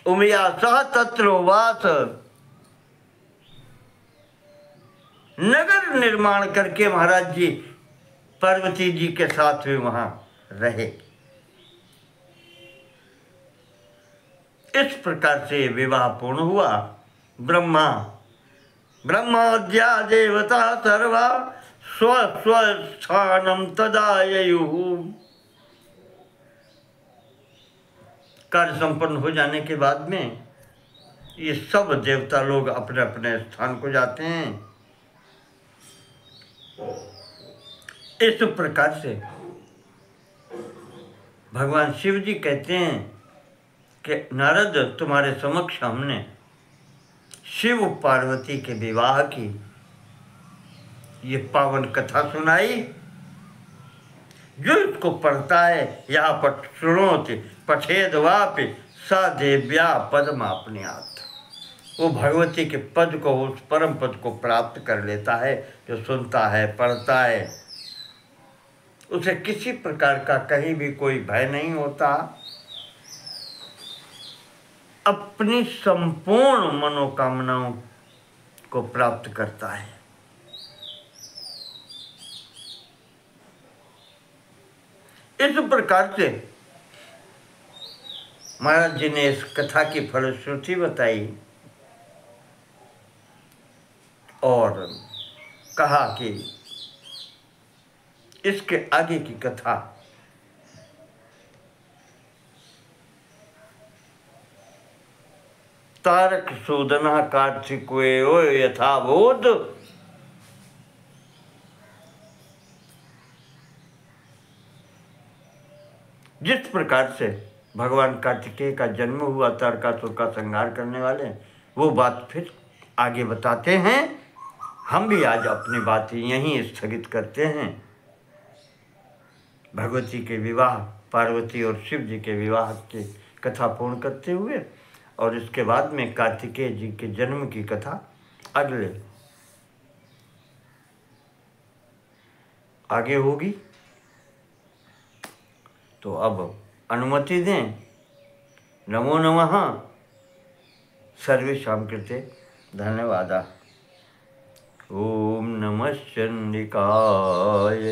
उमया सह तत्रोवास। नगर निर्माण करके महाराज जी पार्वती जी के साथ भी वहां रहे। इस प्रकार से विवाह पूर्ण हुआ। ब्रह्माद्या देवता सर्वा स्व स्थानम तदाययुः। कार्य संपन्न हो जाने के बाद में ये सब देवता लोग अपने अपने स्थान को जाते हैं। इस प्रकार से भगवान शिव जी कहते हैं कि नारद, तुम्हारे समक्ष हमने शिव पार्वती के विवाह की ये पावन कथा सुनाई। जो इसको पढ़ता है यहाँ पर सुनोति पठेद वापि सा देव्या पद्मापनियात, वो भगवती के पद को, उस परम पद को प्राप्त कर लेता है। जो सुनता है, पढ़ता है, उसे किसी प्रकार का कहीं भी कोई भय नहीं होता, अपनी संपूर्ण मनोकामनाओं को प्राप्त करता है। इस प्रकार से महाराज जी ने इस कथा की फलश्रुति बताई और कहा कि इसके आगे की कथा तारक सूदना कार्तिको यथा बोध, जिस प्रकार से भगवान कार्तिकेय का जन्म हुआ तारकासुर का संहार करने वाले, वो बात फिर आगे बताते हैं। हम भी आज अपनी बात यहीं स्थगित करते हैं। भगवती के विवाह, पार्वती और शिव जी के विवाह की कथा पूर्ण करते हुए, और इसके बाद में कार्तिकेय जी के जन्म की कथा आगे होगी। तो अब अनुमति दें। नमो नमः। सर्वेषां कृते धन्यवादाः। ओम नमः चंडिकायै।